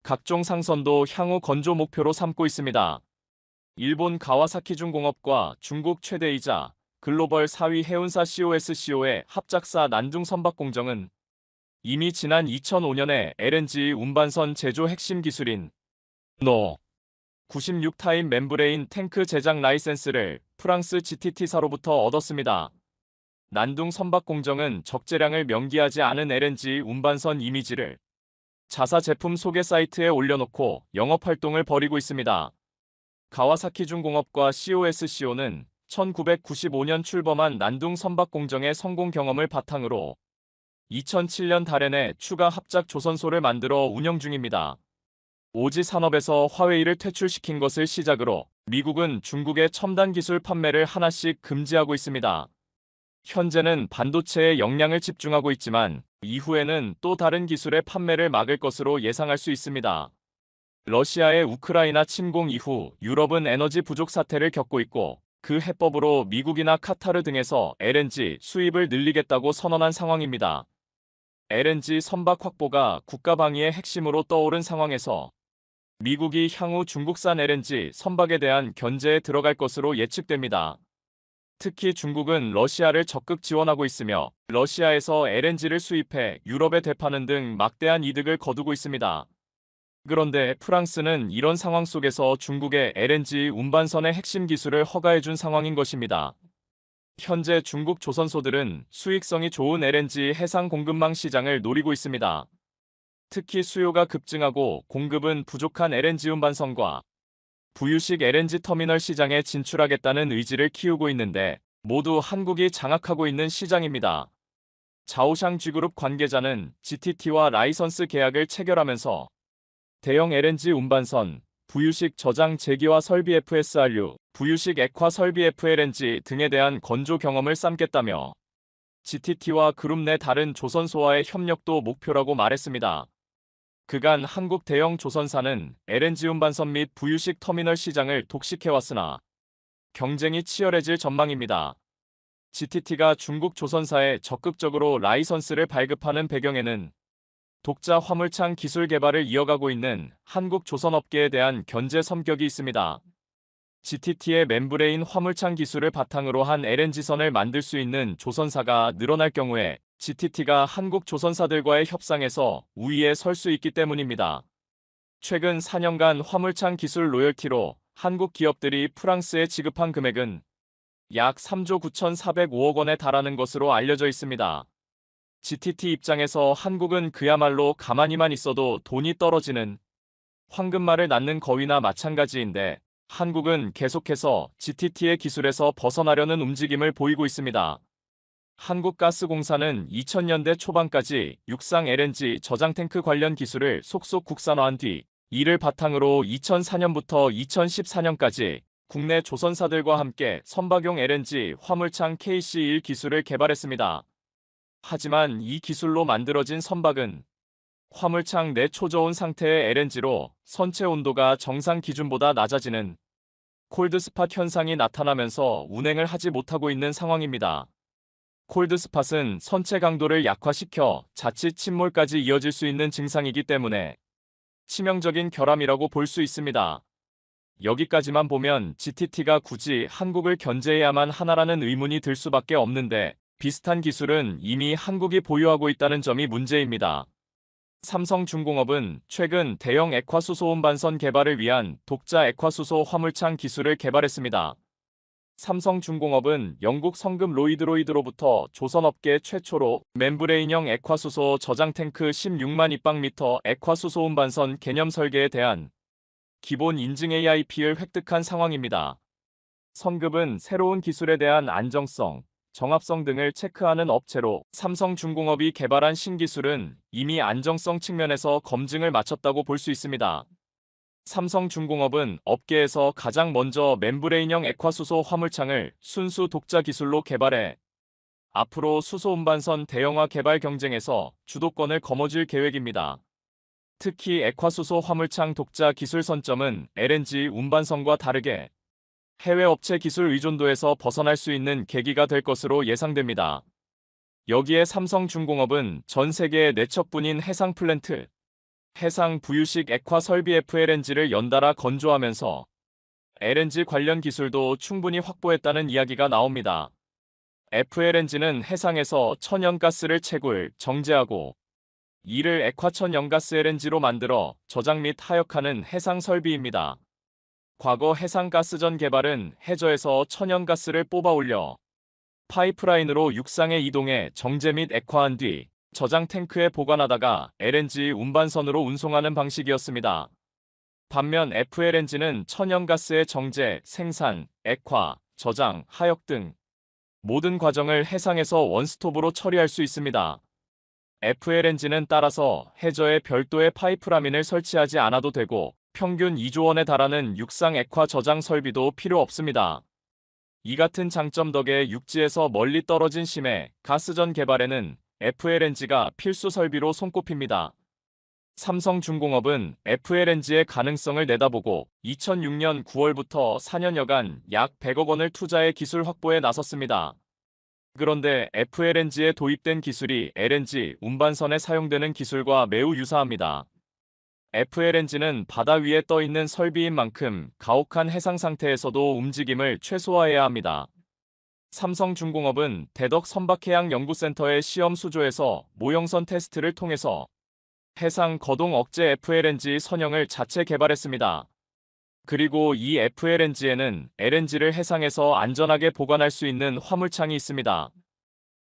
각종 상선도 향후 건조 목표로 삼고 있습니다. 일본 가와사키중공업과 중국 최대이자 글로벌 4위 해운사 COSCO의 합작사 난둥 선박공정은 이미 지난 2005년에 LNG 운반선 제조 핵심 기술인 노 96타입 멤브레인 탱크 제작 라이센스를 프랑스 GTT사로부터 얻었습니다. 난둥 선박공정은 적재량을 명기하지 않은 LNG 운반선 이미지를 자사 제품 소개 사이트에 올려놓고 영업활동을 벌이고 있습니다. 가와사키중공업과 COSCO는 1995년 출범한 난둥 선박공정의 성공 경험을 바탕으로 2007년 달에 추가 합작 조선소를 만들어 운영 중입니다. 오지 산업에서 화웨이를 퇴출시킨 것을 시작으로 미국은 중국의 첨단 기술 판매를 하나씩 금지하고 있습니다. 현재는 반도체에 역량을 집중하고 있지만 이후에는 또 다른 기술의 판매를 막을 것으로 예상할 수 있습니다. 러시아의 우크라이나 침공 이후 유럽은 에너지 부족 사태를 겪고 있고 그 해법으로 미국이나 카타르 등에서 LNG 수입을 늘리겠다고 선언한 상황입니다. LNG 선박 확보가 국가 방위의 핵심으로 떠오른 상황에서 미국이 향후 중국산 LNG 선박에 대한 견제에 들어갈 것으로 예측됩니다. 특히 중국은 러시아를 적극 지원하고 있으며 러시아에서 LNG를 수입해 유럽에 되파는 등 막대한 이득을 거두고 있습니다. 그런데 프랑스는 이런 상황 속에서 중국의 LNG 운반선의 핵심 기술을 허가해준 상황인 것입니다. 현재 중국 조선소들은 수익성이 좋은 LNG 해상 공급망 시장을 노리고 있습니다. 특히 수요가 급증하고 공급은 부족한 LNG 운반선과 부유식 LNG 터미널 시장에 진출하겠다는 의지를 키우고 있는데 모두 한국이 장악하고 있는 시장입니다. 자오샹 G그룹 관계자는 GTT와 라이선스 계약을 체결하면서 대형 LNG 운반선, 부유식 저장 제기와 설비 FSRU, 부유식 액화 설비 FLNG 등에 대한 건조 경험을 쌓겠다며 GTT와 그룹 내 다른 조선소와의 협력도 목표라고 말했습니다. 그간 한국 대형 조선사는 LNG 운반선 및 부유식 터미널 시장을 독식해왔으나 경쟁이 치열해질 전망입니다. GTT가 중국 조선사에 적극적으로 라이선스를 발급하는 배경에는 독자 화물창 기술 개발을 이어가고 있는 한국 조선업계에 대한 견제 성격이 있습니다. GTT의 멤브레인 화물창 기술을 바탕으로 한 LNG선을 만들 수 있는 조선사가 늘어날 경우에 GTT가 한국 조선사들과의 협상에서 우위에 설 수 있기 때문입니다. 최근 4년간 화물창 기술 로열티로 한국 기업들이 프랑스에 지급한 금액은 약 3조 9,405억 원에 달하는 것으로 알려져 있습니다. GTT 입장에서 한국은 그야말로 가만히만 있어도 돈이 떨어지는 황금말을 낳는 거위나 마찬가지인데 한국은 계속해서 GTT의 기술에서 벗어나려는 움직임을 보이고 있습니다. 한국가스공사는 2000년대 초반까지 육상 LNG 저장탱크 관련 기술을 속속 국산화한 뒤 이를 바탕으로 2004년부터 2014년까지 국내 조선사들과 함께 선박용 LNG 화물창 KC1 기술을 개발했습니다. 하지만 이 기술로 만들어진 선박은 화물창 내 초저온 상태의 LNG로 선체 온도가 정상 기준보다 낮아지는 콜드스팟 현상이 나타나면서 운행을 하지 못하고 있는 상황입니다. 콜드스팟은 선체 강도를 약화시켜 자칫 침몰까지 이어질 수 있는 증상이기 때문에 치명적인 결함이라고 볼 수 있습니다. 여기까지만 보면 GTT가 굳이 한국을 견제해야만 하나라는 의문이 들 수밖에 없는데 비슷한 기술은 이미 한국이 보유하고 있다는 점이 문제입니다. 삼성중공업은 최근 대형 액화수소 운반선 개발을 위한 독자 액화수소 화물창 기술을 개발했습니다. 삼성중공업은 영국 성급 로이드로이드로부터 조선업계 최초로 멤브레인형 액화수소 저장탱크 16만 입방미터 액화수소 운반선 개념 설계에 대한 기본 인증 AIP를 획득한 상황입니다. 성급은 새로운 기술에 대한 안정성, 정합성 등을 체크하는 업체로 삼성중공업이 개발한 신기술은 이미 안정성 측면에서 검증을 마쳤다고 볼 수 있습니다. 삼성중공업은 업계에서 가장 먼저 멤브레인형 액화수소 화물창을 순수 독자 기술로 개발해 앞으로 수소 운반선 대형화 개발 경쟁에서 주도권을 거머쥘 계획입니다. 특히 액화수소 화물창 독자 기술 선점은 LNG 운반선과 다르게 해외 업체 기술 의존도에서 벗어날 수 있는 계기가 될 것으로 예상됩니다. 여기에 삼성중공업은 전 세계의 네척뿐인 해상 플랜트, 해상 부유식 액화 설비 FLNG를 연달아 건조하면서 LNG 관련 기술도 충분히 확보했다는 이야기가 나옵니다. FLNG는 해상에서 천연가스를 채굴, 정제하고 이를 액화천연가스 LNG로 만들어 저장 및 하역하는 해상 설비입니다. 과거 해상가스전 개발은 해저에서 천연가스를 뽑아 올려 파이프라인으로 육상에 이동해 정제 및 액화한 뒤 저장 탱크에 보관하다가 LNG 운반선으로 운송하는 방식이었습니다. 반면 FLNG는 천연가스의 정제, 생산, 액화, 저장, 하역 등 모든 과정을 해상에서 원스톱으로 처리할 수 있습니다. FLNG는 따라서 해저에 별도의 파이프라인을 설치하지 않아도 되고 평균 2조 원에 달하는 육상 액화 저장 설비도 필요 없습니다. 이 같은 장점 덕에 육지에서 멀리 떨어진 심해, 가스전 개발에는 FLNG가 필수 설비로 손꼽힙니다. 삼성중공업은 FLNG의 가능성을 내다보고 2006년 9월부터 4년여간 약 100억 원을 투자해 기술 확보에 나섰습니다. 그런데 FLNG에 도입된 기술이 LNG 운반선에 사용되는 기술과 매우 유사합니다. FLNG는 바다 위에 떠 있는 설비인 만큼 가혹한 해상 상태에서도 움직임을 최소화해야 합니다. 삼성중공업은 대덕 선박해양연구센터의 시험 수조에서 모형선 테스트를 통해서 해상 거동 억제 FLNG 선형을 자체 개발했습니다. 그리고 이 FLNG에는 LNG를 해상에서 안전하게 보관할 수 있는 화물창이 있습니다.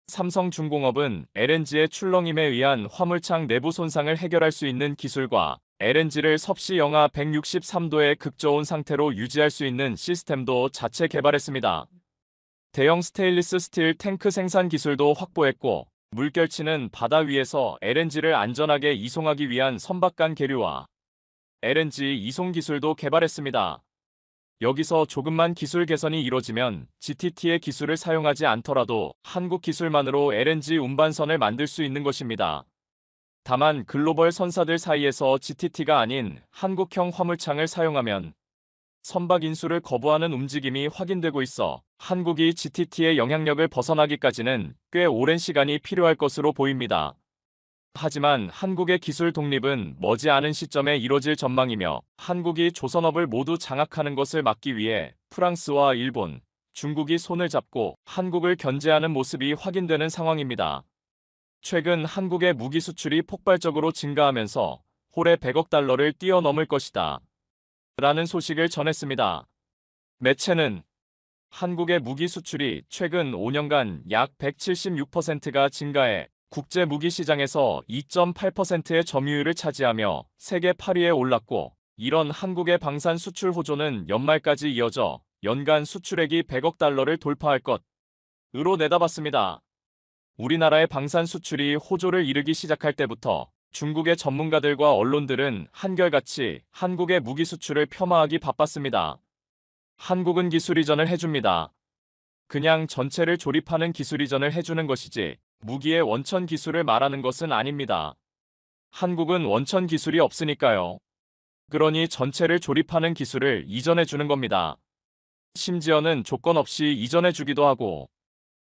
삼성중공업은 LNG의 출렁임에 의한 화물창 내부 손상을 해결할 수 있는 기술과 LNG를 섭씨 영하 163도의 극저온 상태로 유지할 수 있는 시스템도 자체 개발했습니다. 대형 스테인리스 스틸 탱크 생산 기술도 확보했고 물결치는 바다 위에서 LNG를 안전하게 이송하기 위한 선박 간 계류와 LNG 이송 기술도 개발했습니다. 여기서 조금만 기술 개선이 이뤄지면 GTT의 기술을 사용하지 않더라도 한국 기술만으로 LNG 운반선을 만들 수 있는 것입니다. 다만 글로벌 선사들 사이에서 GTT가 아닌 한국형 화물창을 사용하면 선박 인수를 거부하는 움직임이 확인되고 있어 한국이 GTT의 영향력을 벗어나기까지는 꽤 오랜 시간이 필요할 것으로 보입니다. 하지만 한국의 기술 독립은 머지않은 시점에 이뤄질 전망이며 한국이 조선업을 모두 장악하는 것을 막기 위해 프랑스와 일본, 중국이 손을 잡고 한국을 견제하는 모습이 확인되는 상황입니다. 최근 한국의 무기 수출이 폭발적으로 증가하면서 올해 100억 달러를 뛰어넘을 것이다. 라는 소식을 전했습니다. 매체는 한국의 무기 수출이 최근 5년간 약 176%가 증가해 국제 무기 시장에서 2.8%의 점유율을 차지하며 세계 8위에 올랐고 이런 한국의 방산 수출 호조는 연말까지 이어져 연간 수출액이 100억 달러를 돌파할 것으로 내다봤습니다. 우리나라의 방산 수출이 호조를 이루기 시작할 때부터 중국의 전문가들과 언론들은 한결같이 한국의 무기 수출을 폄하하기 바빴습니다. 한국은 기술 이전을 해줍니다. 그냥 전체를 조립하는 기술 이전을 해주는 것이지 무기의 원천 기술을 말하는 것은 아닙니다. 한국은 원천 기술이 없으니까요. 그러니 전체를 조립하는 기술을 이전해주는 겁니다. 심지어는 조건 없이 이전해주기도 하고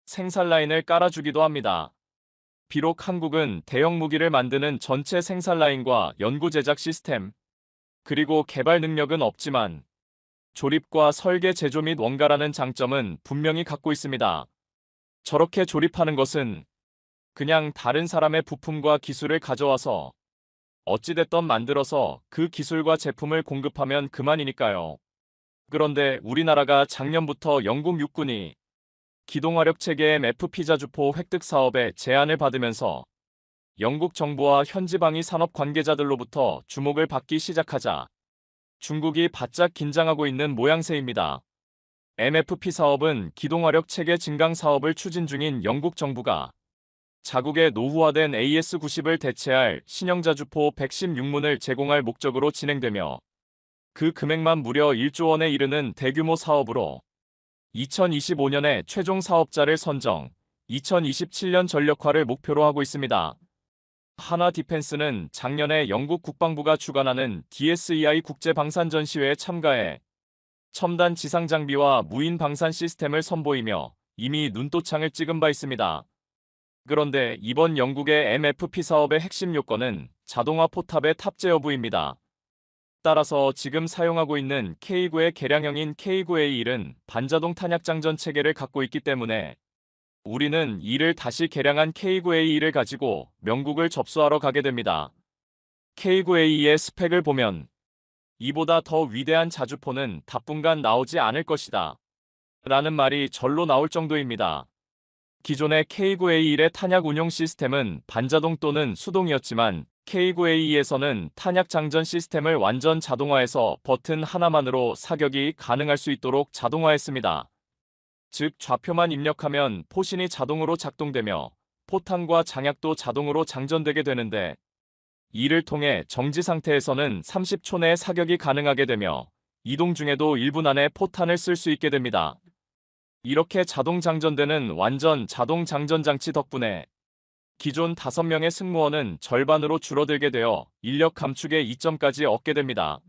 생산 라인을 깔아주기도 합니다. 비록 한국은 대형 무기를 만드는 전체 생산 라인과 연구 제작 시스템, 그리고 개발 능력은 없지만 조립과 설계 제조 및 원가라는 장점은 분명히 갖고 있습니다. 저렇게 조립하는 것은 그냥 다른 사람의 부품과 기술을 가져와서 어찌됐든 만들어서 그 기술과 제품을 공급하면 그만이니까요. 그런데 우리나라가 작년부터 영국 육군이 기동화력 체계 MF 자주포 획득 사업에 제안을 받으면서 영국 정부와 현지 방위 산업 관계자들로부터 주목을 받기 시작하자 중국이 바짝 긴장하고 있는 모양새입니다. MFP 사업은 기동화력 체계 증강 사업을 추진 중인 영국 정부가 자국의 노후화된 AS-90을 대체할 신형자주포 116문을 제공할 목적으로 진행되며 그 금액만 무려 1조 원에 이르는 대규모 사업으로 2025년에 최종 사업자를 선정, 2027년 전력화를 목표로 하고 있습니다. 하나 디펜스는 작년에 영국 국방부가 주관하는 DSEI 국제방산전시회에 참가해 첨단 지상장비와 무인 방산 시스템을 선보이며 이미 눈도장을 찍은 바 있습니다. 그런데 이번 영국의 MFP 사업의 핵심 요건은 자동화 포탑의 탑재 여부입니다. 따라서 지금 사용하고 있는 K9의 개량형인 K9A1은 반자동 탄약장전 체계를 갖고 있기 때문에 우리는 이를 다시 개량한 K9A1을 가지고 명국을 접수하러 가게 됩니다. K9A2의 스펙을 보면 이보다 더 위대한 자주포는 당분간 나오지 않을 것이다. 라는 말이 절로 나올 정도입니다. 기존의 K9A1의 탄약 운용 시스템은 반자동 또는 수동이었지만 K9A2에서는 탄약 장전 시스템을 완전 자동화해서 버튼 하나만으로 사격이 가능할 수 있도록 자동화했습니다. 즉 좌표만 입력하면 포신이 자동으로 작동되며 포탄과 장약도 자동으로 장전되게 되는데 이를 통해 정지 상태에서는 30초 내에 사격이 가능하게 되며 이동 중에도 1분 안에 포탄을 쓸 수 있게 됩니다. 이렇게 자동 장전되는 완전 자동 장전 장치 덕분에 기존 5명의 승무원은 절반으로 줄어들게 되어 인력 감축의 이점까지 얻게 됩니다.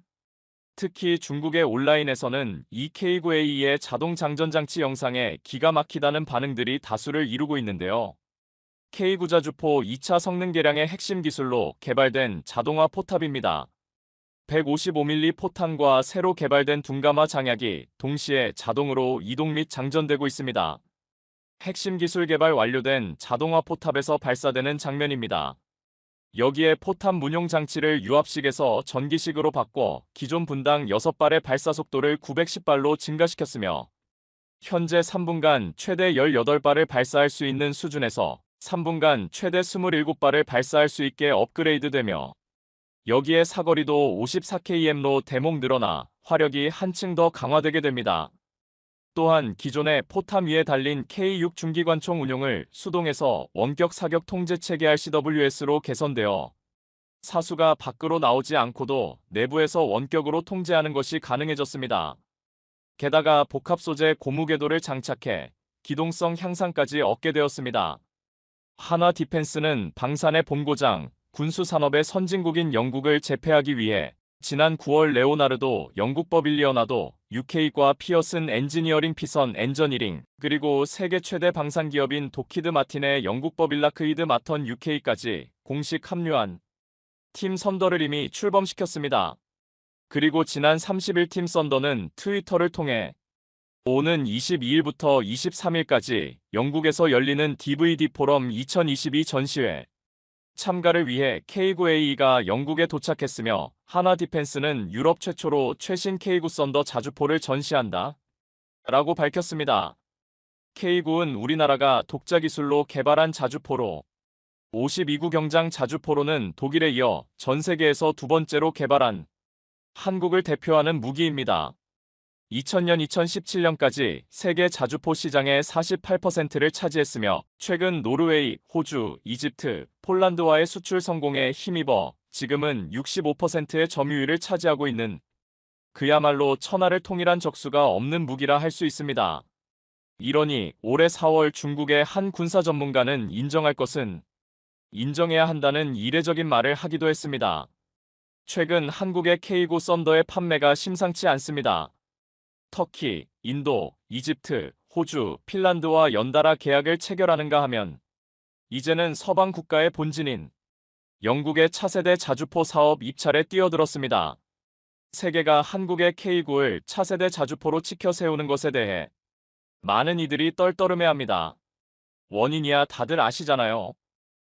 특히 중국의 온라인에서는 이 K9A2의 자동 장전 장치 영상에 기가 막히다는 반응들이 다수를 이루고 있는데요. K9자주포 2차 성능 개량의 핵심 기술로 개발된 자동화 포탑입니다. 155mm 포탄과 새로 개발된 둔감화 장약이 동시에 자동으로 이동 및 장전되고 있습니다. 핵심 기술 개발 완료된 자동화 포탑에서 발사되는 장면입니다. 여기에 포탄 문용 장치를 유압식에서 전기식으로 바꿔 기존 분당 6발의 발사 속도를 910발로 증가시켰으며 현재 3분간 최대 18발을 발사할 수 있는 수준에서 3분간 최대 27발을 발사할 수 있게 업그레이드되며 여기에 사거리도 54km로 대목 늘어나 화력이 한층 더 강화되게 됩니다. 또한 기존의 포탄 위에 달린 K6 중기관총 운용을 수동에서 원격 사격 통제 체계 RCWS로 개선되어 사수가 밖으로 나오지 않고도 내부에서 원격으로 통제하는 것이 가능해졌습니다. 게다가 복합 소재 고무 궤도를 장착해 기동성 향상까지 얻게 되었습니다. 하나 디펜스는 방산의 본고장, 군수산업의 선진국인 영국을 제패하기 위해 지난 9월 레오나르도 영국 버빌리어나도 UK과 피어슨 엔지니어링 피선 엔저니링 그리고 세계 최대 방산기업인 도키드 마틴의 영국 버빌라크이드 마턴 UK까지 공식 합류한 팀 선더를 이미 출범시켰습니다. 그리고 지난 30일 팀 선더는 트위터를 통해 오는 22일부터 23일까지 영국에서 열리는 DVD 포럼 2022 전시회 참가를 위해 K9A2가 영국에 도착했으며 하나 디펜스는 유럽 최초로 최신 K9 썬더 자주포를 전시한다 라고 밝혔습니다. K9은 우리나라가 독자 기술로 개발한 자주포로 52구 경장 자주포로는 독일에 이어 전 세계에서 두 번째로 개발한 한국을 대표하는 무기입니다. 2000년 2017년까지 세계 자주포 시장의 48%를 차지했으며 최근 노르웨이, 호주, 이집트, 폴란드와의 수출 성공에 힘입어 지금은 65%의 점유율을 차지하고 있는 그야말로 천하를 통일한 적수가 없는 무기라 할 수 있습니다. 이러니 올해 4월 중국의 한 군사 전문가는 인정할 것은 인정해야 한다는 이례적인 말을 하기도 했습니다. 최근 한국의 K9 썬더의 판매가 심상치 않습니다. 터키, 인도, 이집트, 호주, 핀란드와 연달아 계약을 체결하는가 하면 이제는 서방 국가의 본진인 영국의 차세대 자주포 사업 입찰에 뛰어들었습니다. 세계가 한국의 K9을 차세대 자주포로 치켜 세우는 것에 대해 많은 이들이 떨떠름해합니다. 원인이야 다들 아시잖아요.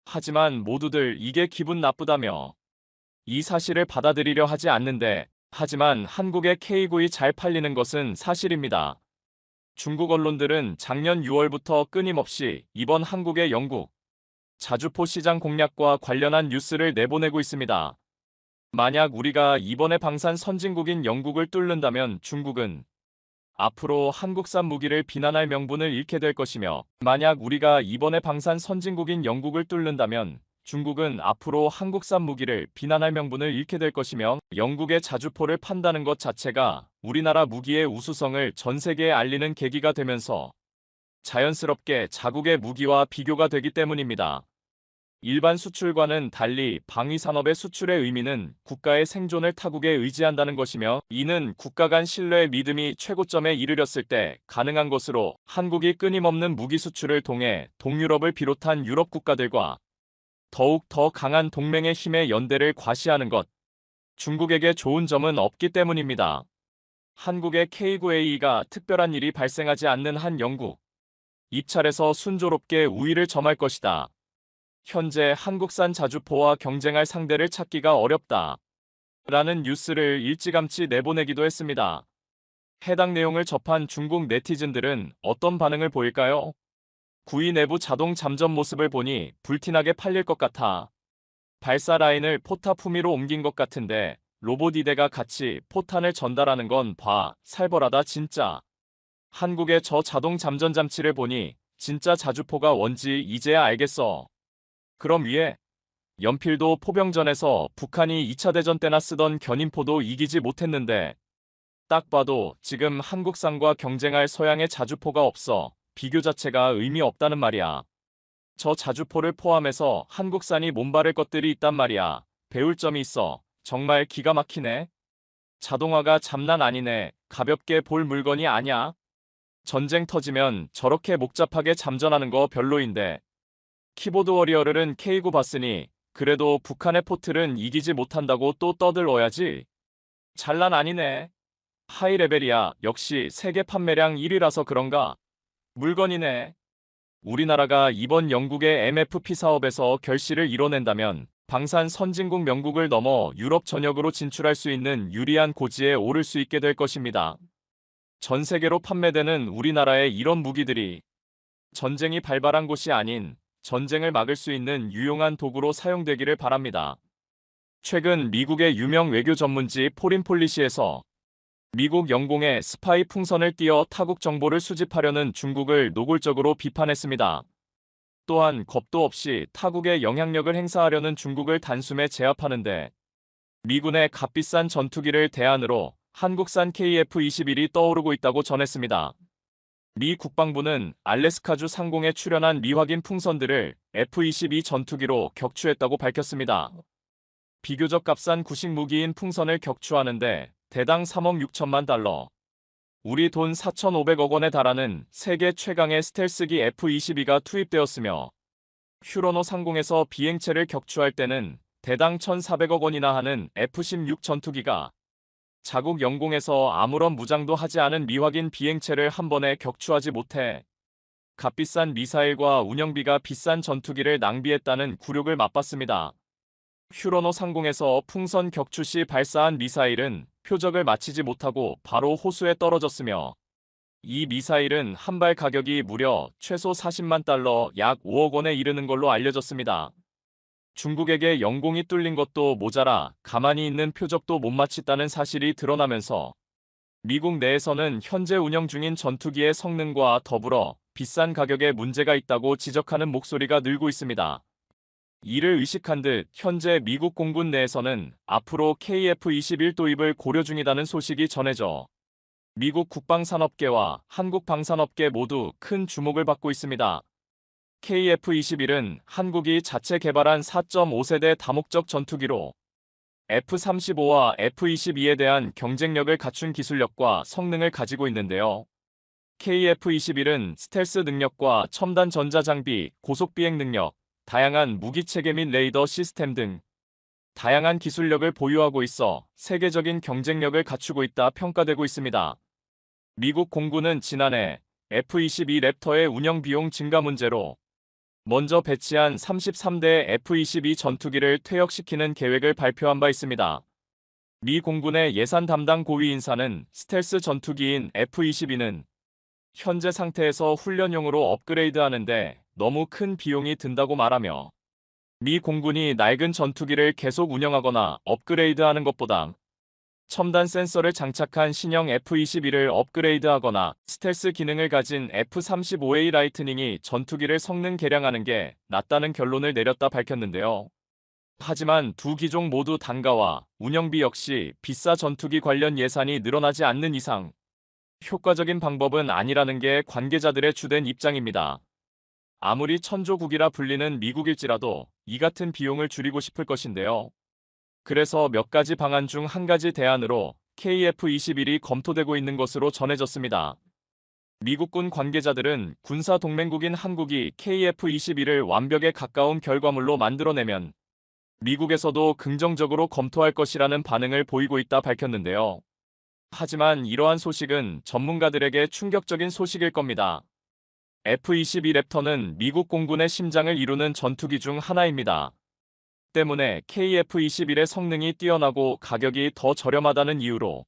하지만 모두들 이게 기분 나쁘다며 이 사실을 받아들이려 하지 않는데 하지만 한국의 K9이 잘 팔리는 것은 사실입니다. 중국 언론들은 작년 6월부터 끊임없이 이번 한국의 영국 자주포 시장 공략과 관련한 뉴스를 내보내고 있습니다. 만약 우리가 이번에 방산 선진국인 영국을 뚫는다면 중국은 앞으로 한국산 무기를 비난할 명분을 잃게 될 것이며, 만약 우리가 이번에 방산 선진국인 영국을 뚫는다면 중국은 앞으로 한국산 무기를 비난할 명분을 잃게 될 것이며, 영국의 자주포를 판다는 것 자체가 우리나라 무기의 우수성을 전 세계에 알리는 계기가 되면서 자연스럽게 자국의 무기와 비교가 되기 때문입니다. 일반 수출과는 달리 방위산업의 수출의 의미는 국가의 생존을 타국에 의지한다는 것이며, 이는 국가 간 신뢰의 믿음이 최고점에 이르렀을 때 가능한 것으로 한국이 끊임없는 무기 수출을 통해 동유럽을 비롯한 유럽 국가들과 더욱 더 강한 동맹의 힘의 연대를 과시하는 것, 중국에게 좋은 점은 없기 때문입니다. 한국의 K9A가 특별한 일이 발생하지 않는 한 영국, 입찰에서 순조롭게 우위를 점할 것이다. 현재 한국산 자주포와 경쟁할 상대를 찾기가 어렵다. 라는 뉴스를 일찌감치 내보내기도 했습니다. 해당 내용을 접한 중국 네티즌들은 어떤 반응을 보일까요? 구이 내부 자동 잠전 모습을 보니 불티나게 팔릴 것 같아. 발사 라인을 포탑 후미로 옮긴 것 같은데 로봇 2대가 같이 포탄을 전달하는 건 살벌하다 진짜. 한국의 저 자동 잠전 장치를 보니 진짜 자주포가 뭔지 이제야 알겠어. 그럼 위에 연필도 포병전에서 북한이 2차 대전 때나 쓰던 견인포도 이기지 못했는데, 딱 봐도 지금 한국산과 경쟁할 서양의 자주포가 없어 비교 자체가 의미 없다는 말이야. 저 자주포를 포함해서 한국산이 몸바를 것들이 있단 말이야. 배울 점이 있어. 정말 기가 막히네. 자동화가 장난 아니네. 가볍게 볼 물건이 아냐. 전쟁 터지면 저렇게 복잡하게 잠전하는 거 별로인데. 키보드 워리어를 K9 봤으니 그래도 북한의 포틀은 이기지 못한다고 또 떠들어야지. 장난 아니네. 하이레벨이야. 역시 세계 판매량 1위라서 그런가? 물건이네. 우리나라가 이번 영국의 MFP 사업에서 결실을 이뤄낸다면 방산 선진국 명국을 넘어 유럽 전역으로 진출할 수 있는 유리한 고지에 오를 수 있게 될 것입니다. 전 세계로 판매되는 우리나라의 이런 무기들이 전쟁이 발발한 곳이 아닌 전쟁을 막을 수 있는 유용한 도구로 사용되기를 바랍니다. 최근 미국의 유명 외교 전문지 포린폴리시에서 미국 영공에 스파이 풍선을 띄워 타국 정보를 수집하려는 중국을 노골적으로 비판했습니다. 또한 겁도 없이 타국에 영향력을 행사하려는 중국을 단숨에 제압하는데 미군의 값비싼 전투기를 대안으로 한국산 KF-21이 떠오르고 있다고 전했습니다. 미 국방부는 알래스카주 상공에 출현한 미확인 풍선들을 F-22 전투기로 격추했다고 밝혔습니다. 비교적 값싼 구식 무기인 풍선을 격추하는데 대당 3억 6천만 달러, 우리 돈 4,500억 원에 달하는 세계 최강의 스텔스기 F-22가 투입되었으며, 휴로노 상공에서 비행체를 격추할 때는 대당 1,400억 원이나 하는 F-16 전투기가 자국 영공에서 아무런 무장도 하지 않은 미확인 비행체를 한 번에 격추하지 못해 값비싼 미사일과 운영비가 비싼 전투기를 낭비했다는 굴욕을 맛봤습니다. 휴로노 상공에서 풍선 격추 시 발사한 미사일은 표적을 마치지 못하고 바로 호수에 떨어졌으며, 이 미사일은 한 발 가격이 무려 최소 40만 달러 약 5억 원에 이르는 걸로 알려졌습니다. 중국에게 영공이 뚫린 것도 모자라 가만히 있는 표적도 못 마쳤다는 사실이 드러나면서 미국 내에서는 현재 운영 중인 전투기의 성능과 더불어 비싼 가격에 문제가 있다고 지적하는 목소리가 늘고 있습니다. 이를 의식한 듯 현재 미국 공군 내에서는 앞으로 KF-21 도입을 고려 중이라는 소식이 전해져 미국 국방산업계와 한국 방산업계 모두 큰 주목을 받고 있습니다. KF-21은 한국이 자체 개발한 4.5세대 다목적 전투기로 F-35와 F-22에 대한 경쟁력을 갖춘 기술력과 성능을 가지고 있는데요. KF-21은 스텔스 능력과 첨단 전자장비, 고속비행 능력, 다양한 무기체계 및 레이더 시스템 등 다양한 기술력을 보유하고 있어 세계적인 경쟁력을 갖추고 있다 평가되고 있습니다. 미국 공군은 지난해 F-22 랩터의 운영 비용 증가 문제로 먼저 배치한 33대 F-22 전투기를 퇴역시키는 계획을 발표한 바 있습니다. 미 공군의 예산 담당 고위 인사는 스텔스 전투기인 F-22는 현재 상태에서 훈련용으로 업그레이드하는데 너무 큰 비용이 든다고 말하며, 미 공군이 낡은 전투기를 계속 운영하거나 업그레이드하는 것보다 첨단 센서를 장착한 신형 F-21을 업그레이드하거나 스텔스 기능을 가진 F-35A 라이트닝이 전투기를 성능 개량하는 게 낫다는 결론을 내렸다 밝혔는데요. 하지만 두 기종 모두 단가와 운영비 역시 비싸 전투기 관련 예산이 늘어나지 않는 이상 효과적인 방법은 아니라는 게 관계자들의 주된 입장입니다. 아무리 천조국이라 불리는 미국일지라도 이 같은 비용을 줄이고 싶을 것인데요. 그래서 몇 가지 방안 중 한 가지 대안으로 KF-21이 검토되고 있는 것으로 전해졌습니다. 미국군 관계자들은 군사 동맹국인 한국이 KF-21을 완벽에 가까운 결과물로 만들어내면 미국에서도 긍정적으로 검토할 것이라는 반응을 보이고 있다 밝혔는데요. 하지만 이러한 소식은 전문가들에게 충격적인 소식일 겁니다. F-22 랩터는 미국 공군의 심장을 이루는 전투기 중 하나입니다. 때문에 KF-21의 성능이 뛰어나고 가격이 더 저렴하다는 이유로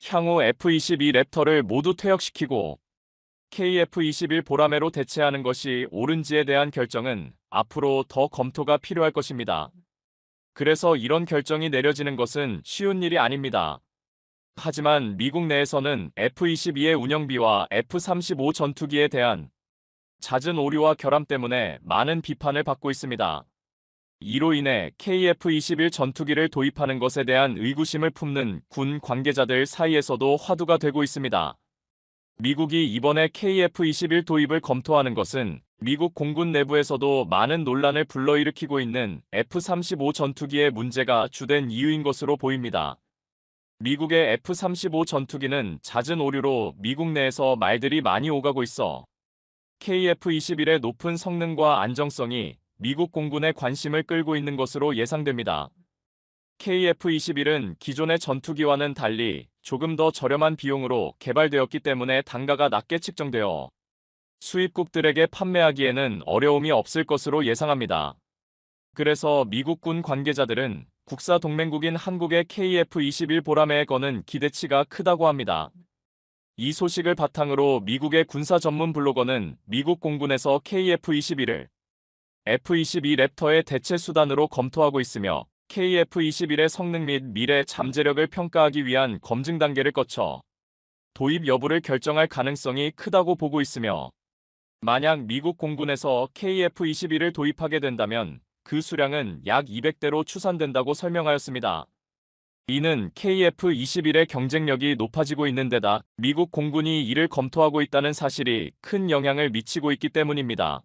향후 F-22 랩터를 모두 퇴역시키고 KF-21 보라매로 대체하는 것이 옳은지에 대한 결정은 앞으로 더 검토가 필요할 것입니다. 그래서 이런 결정이 내려지는 것은 쉬운 일이 아닙니다. 하지만 미국 내에서는 F-22의 운영비와 F-35 전투기에 대한 잦은 오류와 결함 때문에 많은 비판을 받고 있습니다. 이로 인해 KF-21 전투기를 도입하는 것에 대한 의구심을 품는 군 관계자들 사이에서도 화두가 되고 있습니다. 미국이 이번에 KF-21 도입을 검토하는 것은 미국 공군 내부에서도 많은 논란을 불러일으키고 있는 F-35 전투기의 문제가 주된 이유인 것으로 보입니다. 미국의 F-35 전투기는 잦은 오류로 미국 내에서 말들이 많이 오가고 있어 KF-21의 높은 성능과 안정성이 미국 공군의 관심을 끌고 있는 것으로 예상됩니다. KF-21은 기존의 전투기와는 달리 조금 더 저렴한 비용으로 개발되었기 때문에 단가가 낮게 측정되어 수입국들에게 판매하기에는 어려움이 없을 것으로 예상합니다. 그래서 미국군 관계자들은 국사 동맹국인 한국의 KF-21 보라매에 거는 기대치가 크다고 합니다. 이 소식을 바탕으로 미국의 군사 전문 블로거는 미국 공군에서 KF-21을 F-22 랩터의 대체 수단으로 검토하고 있으며 KF-21의 성능 및 미래 잠재력을 평가하기 위한 검증 단계를 거쳐 도입 여부를 결정할 가능성이 크다고 보고 있으며 만약 미국 공군에서 KF-21을 도입하게 된다면 그 수량은 약 200대로 추산된다고 설명하였습니다. 이는 KF-21의 경쟁력이 높아지고 있는 데다 미국 공군이 이를 검토하고 있다는 사실이 큰 영향을 미치고 있기 때문입니다.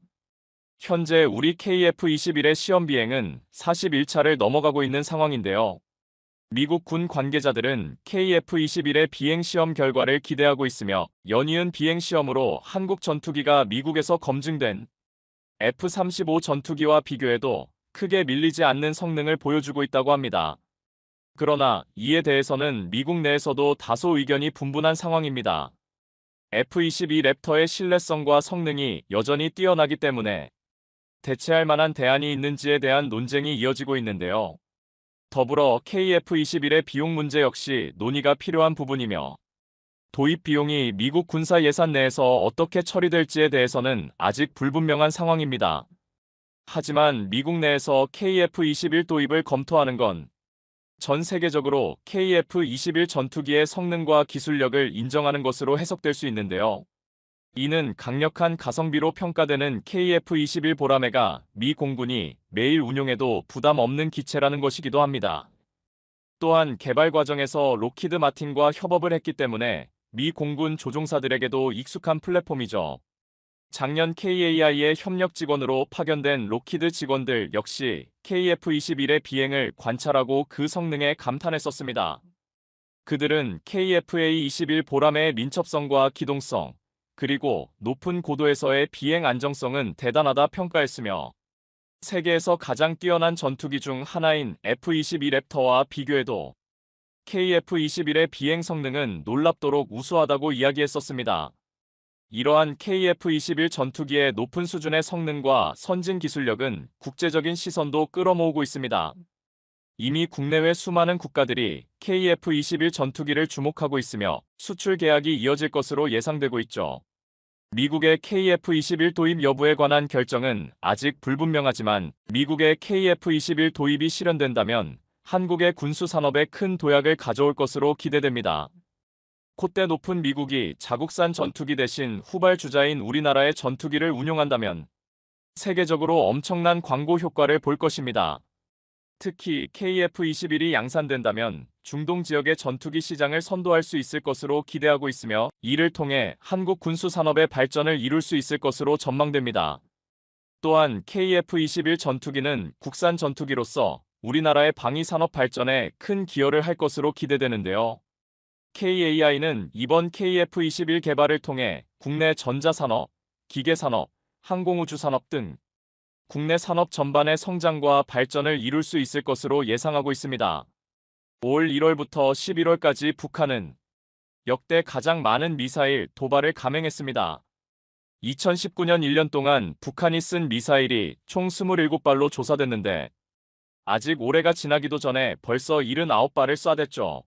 현재 우리 KF-21의 시험 비행은 41차를 넘어가고 있는 상황인데요. 미국 군 관계자들은 KF-21의 비행 시험 결과를 기대하고 있으며 연이은 비행 시험으로 한국 전투기가 미국에서 검증된 F-35 전투기와 비교해도 크게 밀리지 않는 성능을 보여주고 있다고 합니다. 그러나 이에 대해서는 미국 내에서도 다소 의견이 분분한 상황입니다. F-22 랩터의 신뢰성과 성능이 여전히 뛰어나기 때문에 대체할 만한 대안이 있는지에 대한 논쟁이 이어지고 있는데요. 더불어 KF-21의 비용 문제 역시 논의가 필요한 부분이며 도입 비용이 미국 군사 예산 내에서 어떻게 처리될지에 대해서는 아직 불분명한 상황입니다. 하지만 미국 내에서 KF-21 도입을 검토하는 건 전 세계적으로 KF-21 전투기의 성능과 기술력을 인정하는 것으로 해석될 수 있는데요. 이는 강력한 가성비로 평가되는 KF-21 보라매가 미 공군이 매일 운용해도 부담 없는 기체라는 것이기도 합니다. 또한 개발 과정에서 록히드 마틴과 협업을 했기 때문에 미 공군 조종사들에게도 익숙한 플랫폼이죠. 작년 KAI의 협력 직원으로 파견된 록히드 직원들 역시 KF-21의 비행을 관찰하고 그 성능에 감탄했었습니다. 그들은 KF-A-21 보라매의 민첩성과 기동성, 그리고 높은 고도에서의 비행 안정성은 대단하다 평가했으며 세계에서 가장 뛰어난 전투기 중 하나인 F-22 랩터와 비교해도 KF-21의 비행 성능은 놀랍도록 우수하다고 이야기했었습니다. 이러한 KF-21 전투기의 높은 수준의 성능과 선진 기술력은 국제적인 시선도 끌어모으고 있습니다. 이미 국내외 수많은 국가들이 KF-21 전투기를 주목하고 있으며 수출 계약이 이어질 것으로 예상되고 있죠. 미국의 KF-21 도입 여부에 관한 결정은 아직 불분명하지만 미국의 KF-21 도입이 실현된다면 한국의 군수 산업에 큰 도약을 가져올 것으로 기대됩니다. 콧대 높은 미국이 자국산 전투기 대신 후발주자인 우리나라의 전투기를 운용한다면 세계적으로 엄청난 광고 효과를 볼 것입니다. 특히 KF-21이 양산된다면 중동 지역의 전투기 시장을 선도할 수 있을 것으로 기대하고 있으며 이를 통해 한국 군수 산업의 발전을 이룰 수 있을 것으로 전망됩니다. 또한 KF-21 전투기는 국산 전투기로서 우리나라의 방위 산업 발전에 큰 기여를 할 것으로 기대되는데요. KAI는 이번 KF-21 개발을 통해 국내 전자산업, 기계산업, 항공우주산업 등 국내 산업 전반의 성장과 발전을 이룰 수 있을 것으로 예상하고 있습니다. 올 1월부터 11월까지 북한은 역대 가장 많은 미사일 도발을 감행했습니다. 2019년 1년 동안 북한이 쓴 미사일이 총 27발로 조사됐는데 아직 올해가 지나기도 전에 벌써 79발을 쏴댔죠.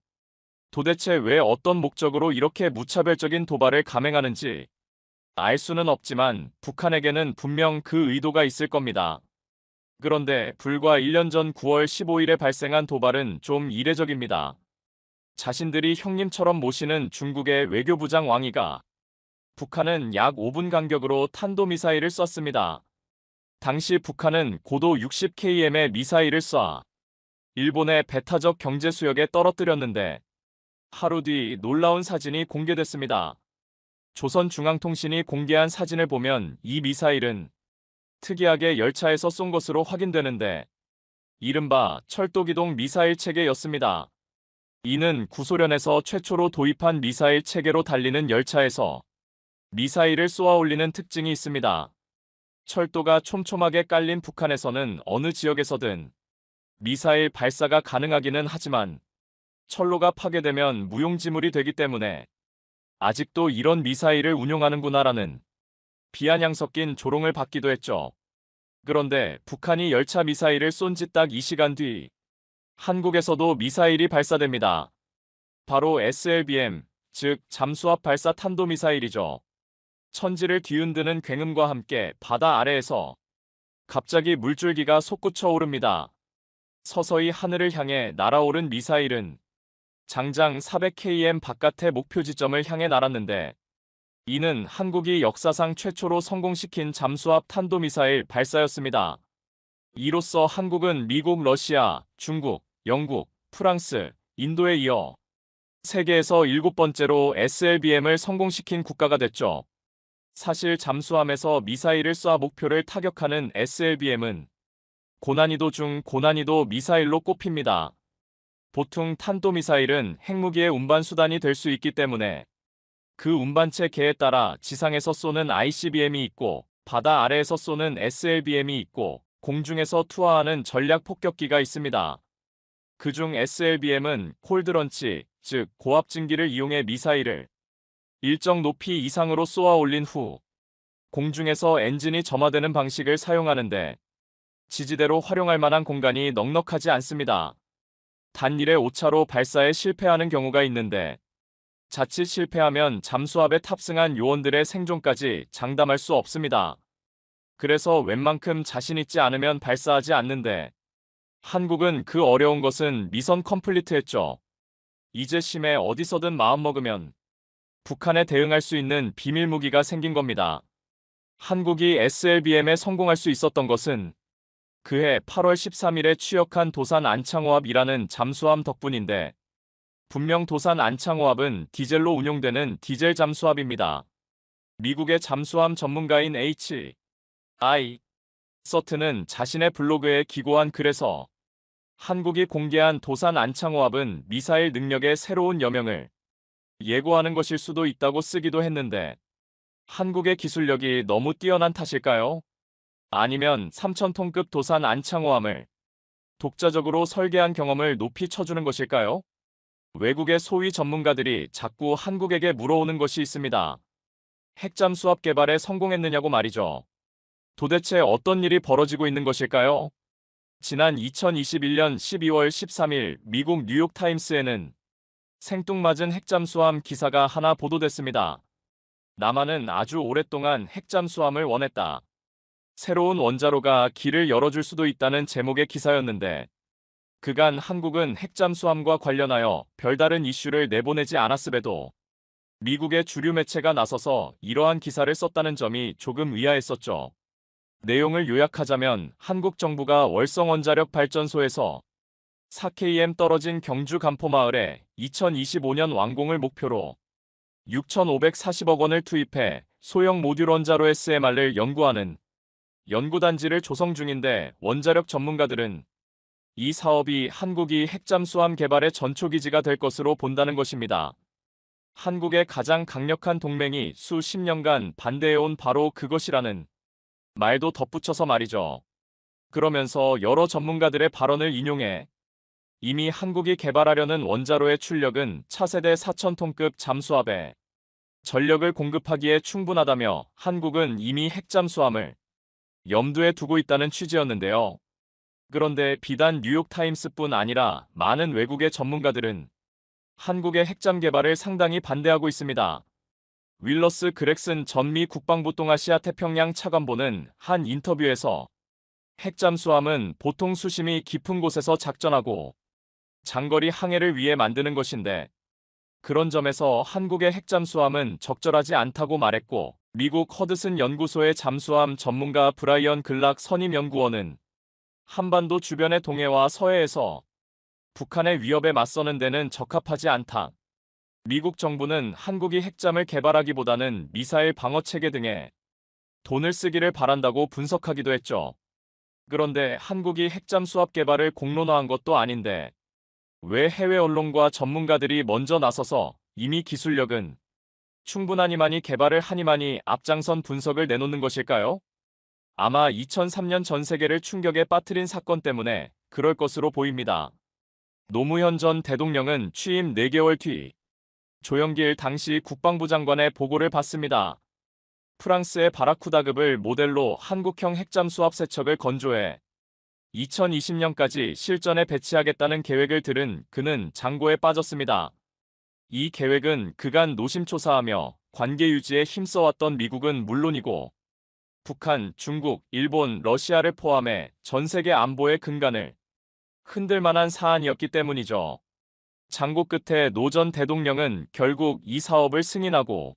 도대체 왜 어떤 목적으로 이렇게 무차별적인 도발을 감행하는지 알 수는 없지만 북한에게는 분명 그 의도가 있을 겁니다. 그런데 불과 1년 전 9월 15일에 발생한 도발은 좀 이례적입니다. 자신들이 형님처럼 모시는 중국의 외교부장 왕이가 북한은 약 5분 간격으로 탄도미사일을 쐈습니다. 당시 북한은 고도 60km의 미사일을 쏴 일본의 배타적 경제 수역에 떨어뜨렸는데 하루 뒤 놀라운 사진이 공개됐습니다. 조선중앙통신이 공개한 사진을 보면 이 미사일은 특이하게 열차에서 쏜 것으로 확인되는데 이른바 철도기동 미사일 체계였습니다. 이는 구소련에서 최초로 도입한 미사일 체계로 달리는 열차에서 미사일을 쏘아 올리는 특징이 있습니다. 철도가 촘촘하게 깔린 북한에서는 어느 지역에서든 미사일 발사가 가능하기는 하지만 철로가 파괴되면 무용지물이 되기 때문에 아직도 이런 미사일을 운용하는구나라는 비아냥 섞인 조롱을 받기도 했죠. 그런데 북한이 열차 미사일을 쏜 지 딱 2시간 뒤 한국에서도 미사일이 발사됩니다. 바로 SLBM, 즉 잠수합 발사 탄도미사일이죠. 천지를 뒤흔드는 굉음과 함께 바다 아래에서 갑자기 물줄기가 솟구쳐 오릅니다. 서서히 하늘을 향해 날아오른 미사일은 장장 400km 바깥의 목표 지점을 향해 날았는데 이는 한국이 역사상 최초로 성공시킨 잠수합 탄도미사일 발사였습니다. 이로써 한국은 미국, 러시아, 중국, 영국, 프랑스, 인도에 이어 세계에서 7번째로 SLBM을 성공시킨 국가가 됐죠. 사실 잠수함에서 미사일을 쏴 목표를 타격하는 SLBM은 고난이도 중 고난이도 미사일로 꼽힙니다. 보통 탄도미사일은 핵무기의 운반 수단이 될 수 있기 때문에 그 운반체 계에 따라 지상에서 쏘는 ICBM이 있고 바다 아래에서 쏘는 SLBM이 있고 공중에서 투하하는 전략 폭격기가 있습니다. 그중 SLBM은 콜드런치, 즉 고압 증기를 이용해 미사일을 일정 높이 이상으로 쏘아 올린 후 공중에서 엔진이 점화되는 방식을 사용하는데 지지대로 활용할 만한 공간이 넉넉하지 않습니다. 단일의 오차로 발사에 실패하는 경우가 있는데 자칫 실패하면 잠수함에 탑승한 요원들의 생존까지 장담할 수 없습니다. 그래서 웬만큼 자신 있지 않으면 발사하지 않는데 한국은 그 어려운 것은 미선 컴플리트했죠. 이제 심해 어디서든 마음먹으면 북한에 대응할 수 있는 비밀 무기가 생긴 겁니다. 한국이 SLBM에 성공할 수 있었던 것은 그해 8월 13일에 취역한 도산 안창호합이라는 잠수함 덕분인데 분명 도산 안창호합은 디젤로 운용되는 디젤 잠수합입니다. 미국의 잠수함 전문가인 H.I. 서트는 자신의 블로그에 기고한 글에서 한국이 공개한 도산 안창호합은 미사일 능력의 새로운 여명을 예고하는 것일 수도 있다고 쓰기도 했는데 한국의 기술력이 너무 뛰어난 탓일까요? 아니면 3,000톤급 도산 안창호함을 독자적으로 설계한 경험을 높이 쳐주는 것일까요? 외국의 소위 전문가들이 자꾸 한국에게 물어오는 것이 있습니다. 핵잠수합 개발에 성공했느냐고 말이죠. 도대체 어떤 일이 벌어지고 있는 것일까요? 지난 2021년 12월 13일 미국 뉴욕타임스에는 생뚱맞은 핵잠수함 기사가 하나 보도됐습니다. 남한은 아주 오랫동안 핵잠수함을 원했다. 새로운 원자로가 길을 열어줄 수도 있다는 제목의 기사였는데 그간 한국은 핵잠수함과 관련하여 별다른 이슈를 내보내지 않았음에도 미국의 주류 매체가 나서서 이러한 기사를 썼다는 점이 조금 의아했었죠. 내용을 요약하자면 한국 정부가 월성원자력 발전소에서 4km 떨어진 경주 간포마을에 2025년 완공을 목표로 6,540억 원을 투입해 소형 모듈 원자로 SMR을 연구하는 연구단지를 조성 중인데, 원자력 전문가들은 이 사업이 한국이 핵잠수함 개발의 전초기지가 될 것으로 본다는 것입니다. 한국의 가장 강력한 동맹이 수십 년간 반대해온 바로 그것이라는 말도 덧붙여서 말이죠. 그러면서 여러 전문가들의 발언을 인용해 이미 한국이 개발하려는 원자로의 출력은 차세대 4,000톤급 잠수함에 전력을 공급하기에 충분하다며 한국은 이미 핵잠수함을 염두에 두고 있다는 취지였는데요. 그런데 비단 뉴욕타임스뿐 아니라 많은 외국의 전문가들은 한국의 핵잠 개발을 상당히 반대하고 있습니다. 윌러스 그렉슨 전 미 국방부 동아시아 태평양 차관보는 한 인터뷰에서 핵잠수함은 보통 수심이 깊은 곳에서 작전하고 장거리 항해를 위해 만드는 것인데, 그런 점에서 한국의 핵잠수함은 적절하지 않다고 말했고, 미국 허드슨 연구소의 잠수함 전문가 브라이언 글락 선임연구원은 한반도 주변의 동해와 서해에서 북한의 위협에 맞서는 데는 적합하지 않다. 미국 정부는 한국이 핵잠을 개발하기보다는 미사일 방어체계 등에 돈을 쓰기를 바란다고 분석하기도 했죠. 그런데 한국이 핵잠 수합 개발을 공론화한 것도 아닌데 왜 해외 언론과 전문가들이 먼저 나서서 이미 기술력은 충분하니만이 개발을 하니만이 앞장선 분석을 내놓는 것일까요? 아마 2003년 전 세계를 충격에 빠뜨린 사건 때문에 그럴 것으로 보입니다. 노무현 전 대통령은 취임 4개월 뒤 조영길 당시 국방부 장관의 보고를 받습니다. 프랑스의 바라쿠다급을 모델로 한국형 핵잠 수합 세척을 건조해 2020년까지 실전에 배치하겠다는 계획을 들은 그는 장고에 빠졌습니다. 이 계획은 그간 노심초사하며 관계 유지에 힘써왔던 미국은 물론이고 북한, 중국, 일본, 러시아를 포함해 전 세계 안보의 근간을 흔들 만한 사안이었기 때문이죠. 장고 끝에 노 전 대통령은 결국 이 사업을 승인하고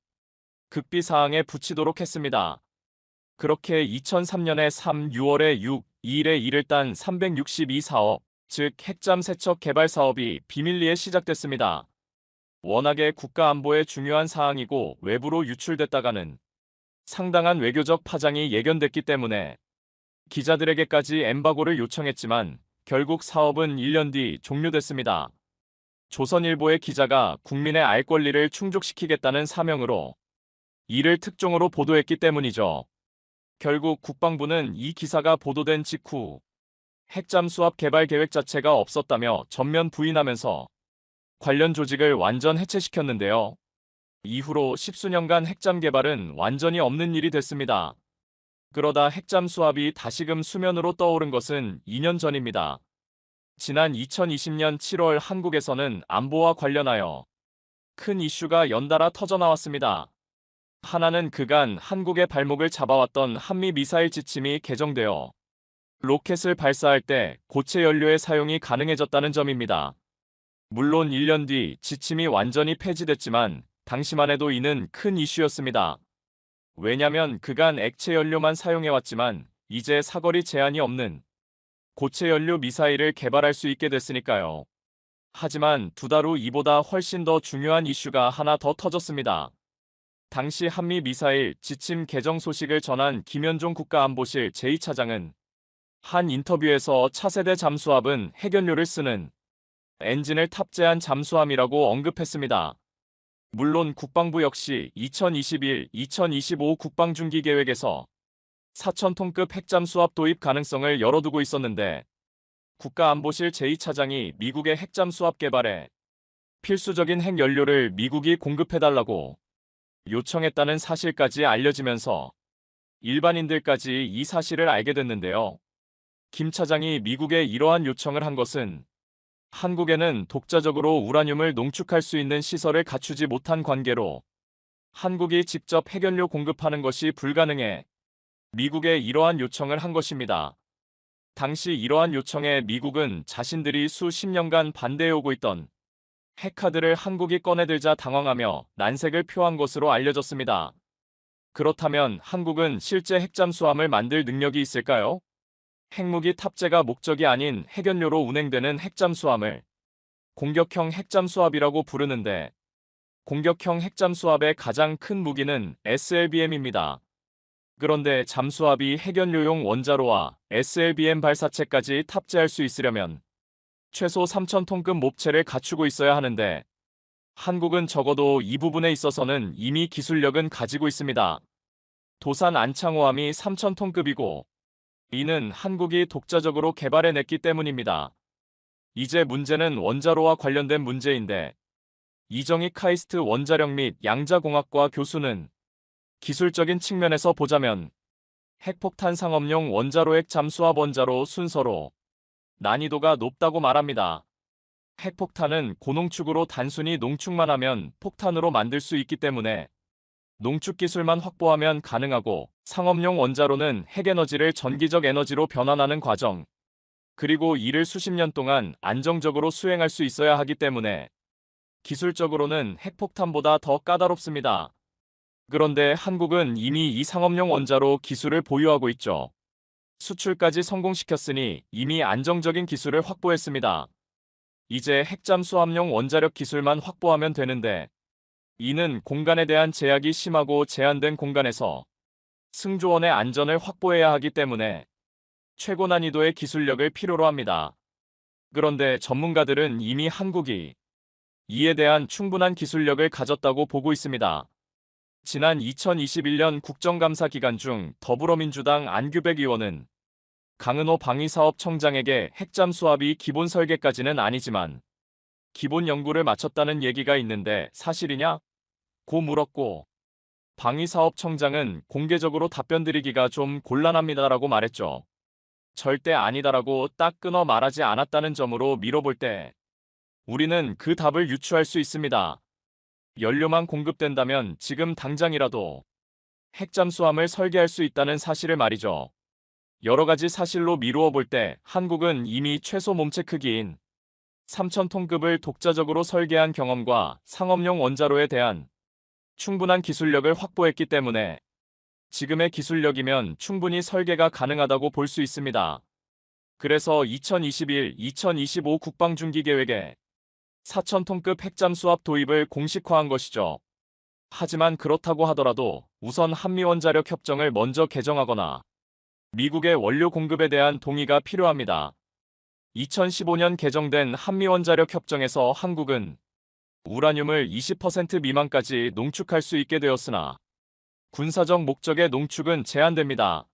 극비사항에 붙이도록 했습니다. 그렇게 2003년에 6월에 6, 2일에 이를 딴 362사업, 즉 핵잠 세척 개발 사업이 비밀리에 시작됐습니다. 워낙에 국가안보에 중요한 사항이고 외부로 유출됐다가는 상당한 외교적 파장이 예견됐기 때문에 기자들에게까지 엠바고를 요청했지만 결국 사업은 1년 뒤 종료됐습니다. 조선일보의 기자가 국민의 알 권리를 충족시키겠다는 사명으로 이를 특종으로 보도했기 때문이죠. 결국 국방부는 이 기사가 보도된 직후 핵잠 수합 개발 계획 자체가 없었다며 전면 부인하면서 관련 조직을 완전 해체시켰는데요. 이후로 십수년간 핵잠 개발은 완전히 없는 일이 됐습니다. 그러다 핵잠 수합이 다시금 수면으로 떠오른 것은 2년 전입니다. 지난 2020년 7월 한국에서는 안보와 관련하여 큰 이슈가 연달아 터져나왔습니다. 하나는 그간 한국의 발목을 잡아왔던 한미 미사일 지침이 개정되어 로켓을 발사할 때 고체 연료의 사용이 가능해졌다는 점입니다. 물론 1년 뒤 지침이 완전히 폐지됐지만 당시만 해도 이는 큰 이슈였습니다. 왜냐면 그간 액체 연료만 사용해왔지만 이제 사거리 제한이 없는 고체 연료 미사일을 개발할 수 있게 됐으니까요. 하지만 2달 후 이보다 훨씬 더 중요한 이슈가 하나 더 터졌습니다. 당시 한미 미사일 지침 개정 소식을 전한 김현종 국가안보실 제2차장은 한 인터뷰에서 차세대 잠수함은 핵연료를 쓰는 엔진을 탑재한 잠수함이라고 언급했습니다. 물론 국방부 역시 2021-2025 국방중기 계획에서 4,000톤급 핵잠수함 도입 가능성을 열어두고 있었는데 국가안보실 제2차장이 미국의 핵잠수함 개발에 필수적인 핵연료를 미국이 공급해달라고 요청했다는 사실까지 알려지면서 일반인들까지 이 사실을 알게 됐는데요. 김 차장이 미국에 이러한 요청을 한 것은 한국에는 독자적으로 우라늄을 농축할 수 있는 시설을 갖추지 못한 관계로 한국이 직접 핵연료 공급하는 것이 불가능해 미국에 이러한 요청을 한 것입니다. 당시 이러한 요청에 미국은 자신들이 수십 년간 반대해오고 있던 핵카드를 한국이 꺼내들자 당황하며 난색을 표한 것으로 알려졌습니다. 그렇다면 한국은 실제 핵잠수함을 만들 능력이 있을까요? 핵무기 탑재가 목적이 아닌 핵연료로 운행되는 핵잠수함을 공격형 핵잠수함이라고 부르는데, 공격형 핵잠수함의 가장 큰 무기는 SLBM입니다. 그런데 잠수함이 핵연료용 원자로와 SLBM 발사체까지 탑재할 수 있으려면 최소 3,000톤급 몹체를 갖추고 있어야 하는데, 한국은 적어도 이 부분에 있어서는 이미 기술력은 가지고 있습니다. 도산 안창호함이 3,000톤급이고, 이는 한국이 독자적으로 개발해냈기 때문입니다. 이제 문제는 원자로와 관련된 문제인데, 이정희 카이스트 원자력 및 양자공학과 교수는 기술적인 측면에서 보자면 핵폭탄 상업용 원자로 핵 잠수함 원자로 순서로 난이도가 높다고 말합니다. 핵폭탄은 고농축으로 단순히 농축만 하면 폭탄으로 만들 수 있기 때문에 농축 기술만 확보하면 가능하고, 상업용 원자로는 핵에너지를 전기적 에너지로 변환하는 과정, 그리고 이를 수십 년 동안 안정적으로 수행할 수 있어야 하기 때문에 기술적으로는 핵폭탄보다 더 까다롭습니다. 그런데 한국은 이미 이 상업용 원자로 기술을 보유하고 있죠. 수출까지 성공시켰으니 이미 안정적인 기술을 확보했습니다. 이제 핵잠수함용 원자력 기술만 확보하면 되는데, 이는 공간에 대한 제약이 심하고 제한된 공간에서 승조원의 안전을 확보해야 하기 때문에 최고 난이도의 기술력을 필요로 합니다. 그런데 전문가들은 이미 한국이 이에 대한 충분한 기술력을 가졌다고 보고 있습니다. 지난 2021년 국정감사 기간 중 더불어민주당 안규백 의원은 강은호 방위사업청장에게 핵잠수함이 기본 설계까지는 아니지만 기본 연구를 마쳤다는 얘기가 있는데 사실이냐? 고 물었고, 방위사업청장은 공개적으로 답변드리기가 좀 곤란합니다라고 말했죠. 절대 아니다라고 딱 끊어 말하지 않았다는 점으로 미뤄볼 때 우리는 그 답을 유추할 수 있습니다. 연료만 공급된다면 지금 당장이라도 핵잠수함을 설계할 수 있다는 사실을 말이죠. 여러 가지 사실로 미루어 볼 때 한국은 이미 최소 몸체 크기인 3,000톤급을 독자적으로 설계한 경험과 상업용 원자로에 대한 충분한 기술력을 확보했기 때문에 지금의 기술력이면 충분히 설계가 가능하다고 볼 수 있습니다. 그래서 2021-2025 국방중기계획에 4,000톤급 핵잠수함 도입을 공식화한 것이죠. 하지만 그렇다고 하더라도 우선 한미원자력 협정을 먼저 개정하거나 미국의 원료 공급에 대한 동의가 필요합니다. 2015년 개정된 한미원자력 협정에서 한국은 우라늄을 20% 미만까지 농축할 수 있게 되었으나 군사적 목적의 농축은 제한됩니다.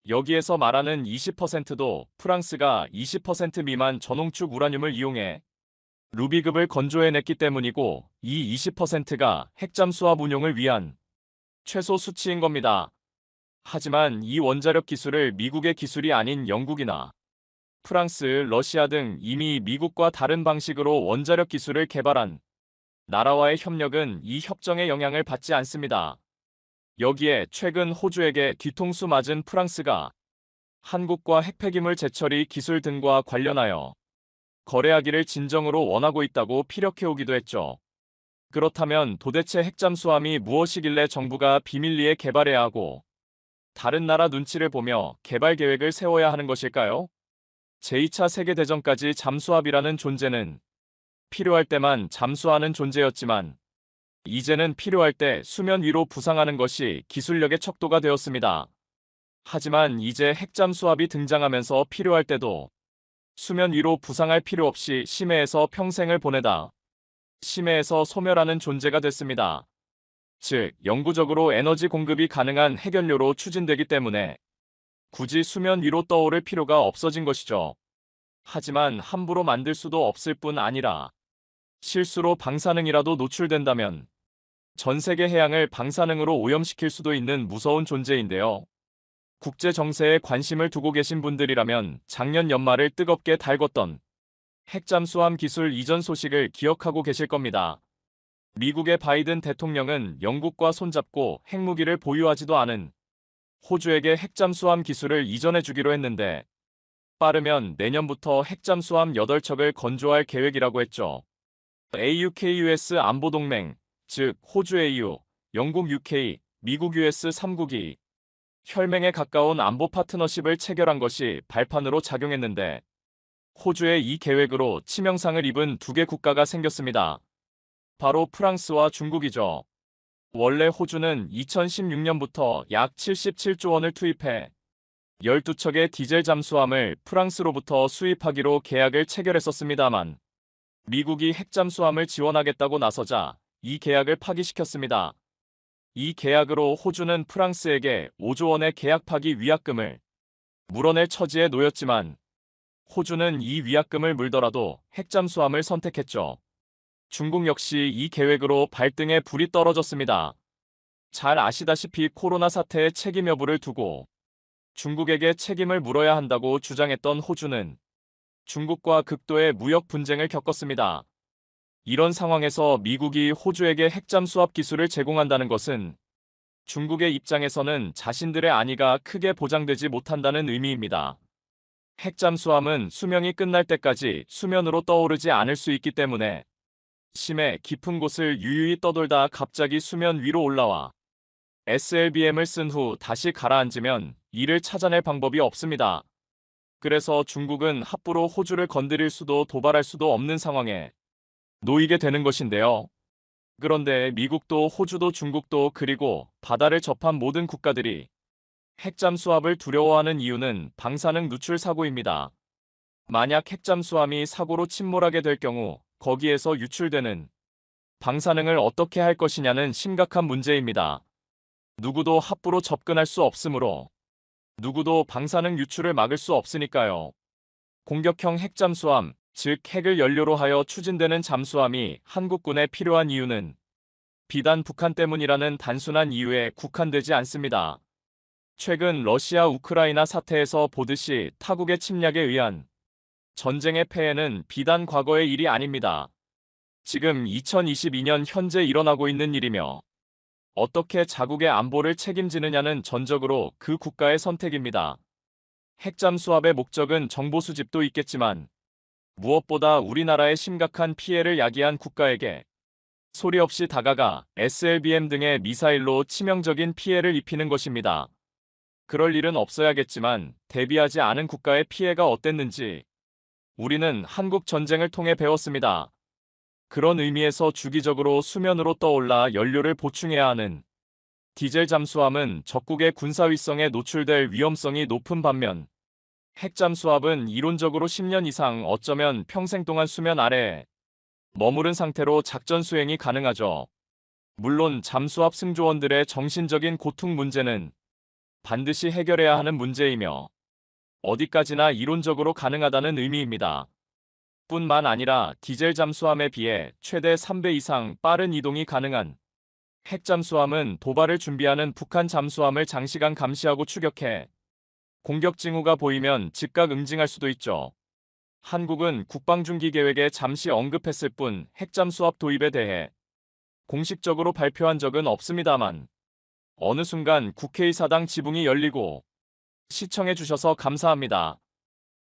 여기에서 말하는 20%도 프랑스가 20% 미만 저농축 우라늄을 이용해 루비급을 건조해냈기 때문이고, 이 20%가 핵잠수함 운용을 위한 최소 수치인 겁니다. 하지만 이 원자력 기술을 미국의 기술이 아닌 영국이나 프랑스, 러시아 등 이미 미국과 다른 방식으로 원자력 기술을 개발한 나라와의 협력은 이 협정의 영향을 받지 않습니다. 여기에 최근 호주에게 뒤통수 맞은 프랑스가 한국과 핵폐기물 재처리 기술 등과 관련하여 거래하기를 진정으로 원하고 있다고 피력해오기도 했죠. 그렇다면 도대체 핵잠수함이 무엇이길래 정부가 비밀리에 개발해야 하고 다른 나라 눈치를 보며 개발 계획을 세워야 하는 것일까요? 제2차 세계대전까지 잠수함이라는 존재는 필요할 때만 잠수하는 존재였지만, 이제는 필요할 때 수면 위로 부상하는 것이 기술력의 척도가 되었습니다. 하지만 이제 핵잠수함이 등장하면서 필요할 때도 수면 위로 부상할 필요 없이 심해에서 평생을 보내다 심해에서 소멸하는 존재가 됐습니다. 즉, 영구적으로 에너지 공급이 가능한 핵연료로 추진되기 때문에 굳이 수면 위로 떠오를 필요가 없어진 것이죠. 하지만 함부로 만들 수도 없을 뿐 아니라 실수로 방사능이라도 노출된다면 전 세계 해양을 방사능으로 오염시킬 수도 있는 무서운 존재인데요. 국제 정세에 관심을 두고 계신 분들이라면 작년 연말을 뜨겁게 달궜던 핵잠수함 기술 이전 소식을 기억하고 계실 겁니다. 미국의 바이든 대통령은 영국과 손잡고 핵무기를 보유하지도 않은 호주에게 핵잠수함 기술을 이전해 주기로 했는데, 빠르면 내년부터 핵잠수함 8척을 건조할 계획이라고 했죠. AUKUS 안보동맹, 즉 호주 AU, 영국 UK, 미국 US 3국이 혈맹에 가까운 안보 파트너십을 체결한 것이 발판으로 작용했는데 호주의 이 계획으로 치명상을 입은 두 개 국가가 생겼습니다. 바로 프랑스와 중국이죠. 원래 호주는 2016년부터 약 77조 원을 투입해 12척의 디젤 잠수함을 프랑스로부터 수입하기로 계약을 체결했었습니다만 미국이 핵잠수함을 지원하겠다고 나서자 이 계약을 파기시켰습니다. 이 계약으로 호주는 프랑스에게 5조 원의 계약 파기 위약금을 물어낼 처지에 놓였지만 호주는 이 위약금을 물더라도 핵잠수함을 선택했죠. 중국 역시 이 계획으로 발등에 불이 떨어졌습니다. 잘 아시다시피 코로나 사태의 책임 여부를 두고 중국에게 책임을 물어야 한다고 주장했던 호주는 중국과 극도의 무역 분쟁을 겪었습니다. 이런 상황에서 미국이 호주에게 핵잠수함 기술을 제공한다는 것은 중국의 입장에서는 자신들의 안위가 크게 보장되지 못한다는 의미입니다. 핵잠수함은 수명이 끝날 때까지 수면으로 떠오르지 않을 수 있기 때문에 심해 깊은 곳을 유유히 떠돌다 갑자기 수면 위로 올라와 SLBM을 쓴 후 다시 가라앉으면 이를 찾아낼 방법이 없습니다. 그래서 중국은 함부로 호주를 건드릴 수도 도발할 수도 없는 상황에 놓이게 되는 것인데요. 그런데 미국도 호주도 중국도 그리고 바다를 접한 모든 국가들이 핵잠수함을 두려워하는 이유는 방사능 누출 사고입니다. 만약 핵잠수함이 사고로 침몰하게 될 경우 거기에서 유출되는 방사능을 어떻게 할 것이냐는 심각한 문제입니다. 누구도 함부로 접근할 수 없으므로 누구도 방사능 유출을 막을 수 없으니까요. 공격형 핵잠수함, 즉 핵을 연료로 하여 추진되는 잠수함이 한국군에 필요한 이유는 비단 북한 때문이라는 단순한 이유에 국한되지 않습니다. 최근 러시아 우크라이나 사태에서 보듯이 타국의 침략에 의한 전쟁의 폐해는 비단 과거의 일이 아닙니다. 지금 2022년 현재 일어나고 있는 일이며 어떻게 자국의 안보를 책임지느냐는 전적으로 그 국가의 선택입니다. 핵잠수함의 목적은 정보 수집도 있겠지만 무엇보다 우리나라의 심각한 피해를 야기한 국가에게 소리 없이 다가가 SLBM 등의 미사일로 치명적인 피해를 입히는 것입니다. 그럴 일은 없어야겠지만 대비하지 않은 국가의 피해가 어땠는지 우리는 한국 전쟁을 통해 배웠습니다. 그런 의미에서 주기적으로 수면으로 떠올라 연료를 보충해야 하는 디젤 잠수함은 적국의 군사위성에 노출될 위험성이 높은 반면 핵잠수함은 이론적으로 10년 이상 어쩌면 평생 동안 수면 아래에 머무른 상태로 작전 수행이 가능하죠. 물론 잠수함 승조원들의 정신적인 고통 문제는 반드시 해결해야 하는 문제이며 어디까지나 이론적으로 가능하다는 의미입니다. 뿐만 아니라 디젤 잠수함에 비해 최대 3배 이상 빠른 이동이 가능한 핵잠수함은 도발을 준비하는 북한 잠수함을 장시간 감시하고 추격해 공격 징후가 보이면 즉각 응징할 수도 있죠. 한국은 국방중기 계획에 잠시 언급했을 뿐 핵잠수함 도입에 대해 공식적으로 발표한 적은 없습니다만 어느 순간 국회의사당 지붕이 열리고 시청해주셔서 감사합니다.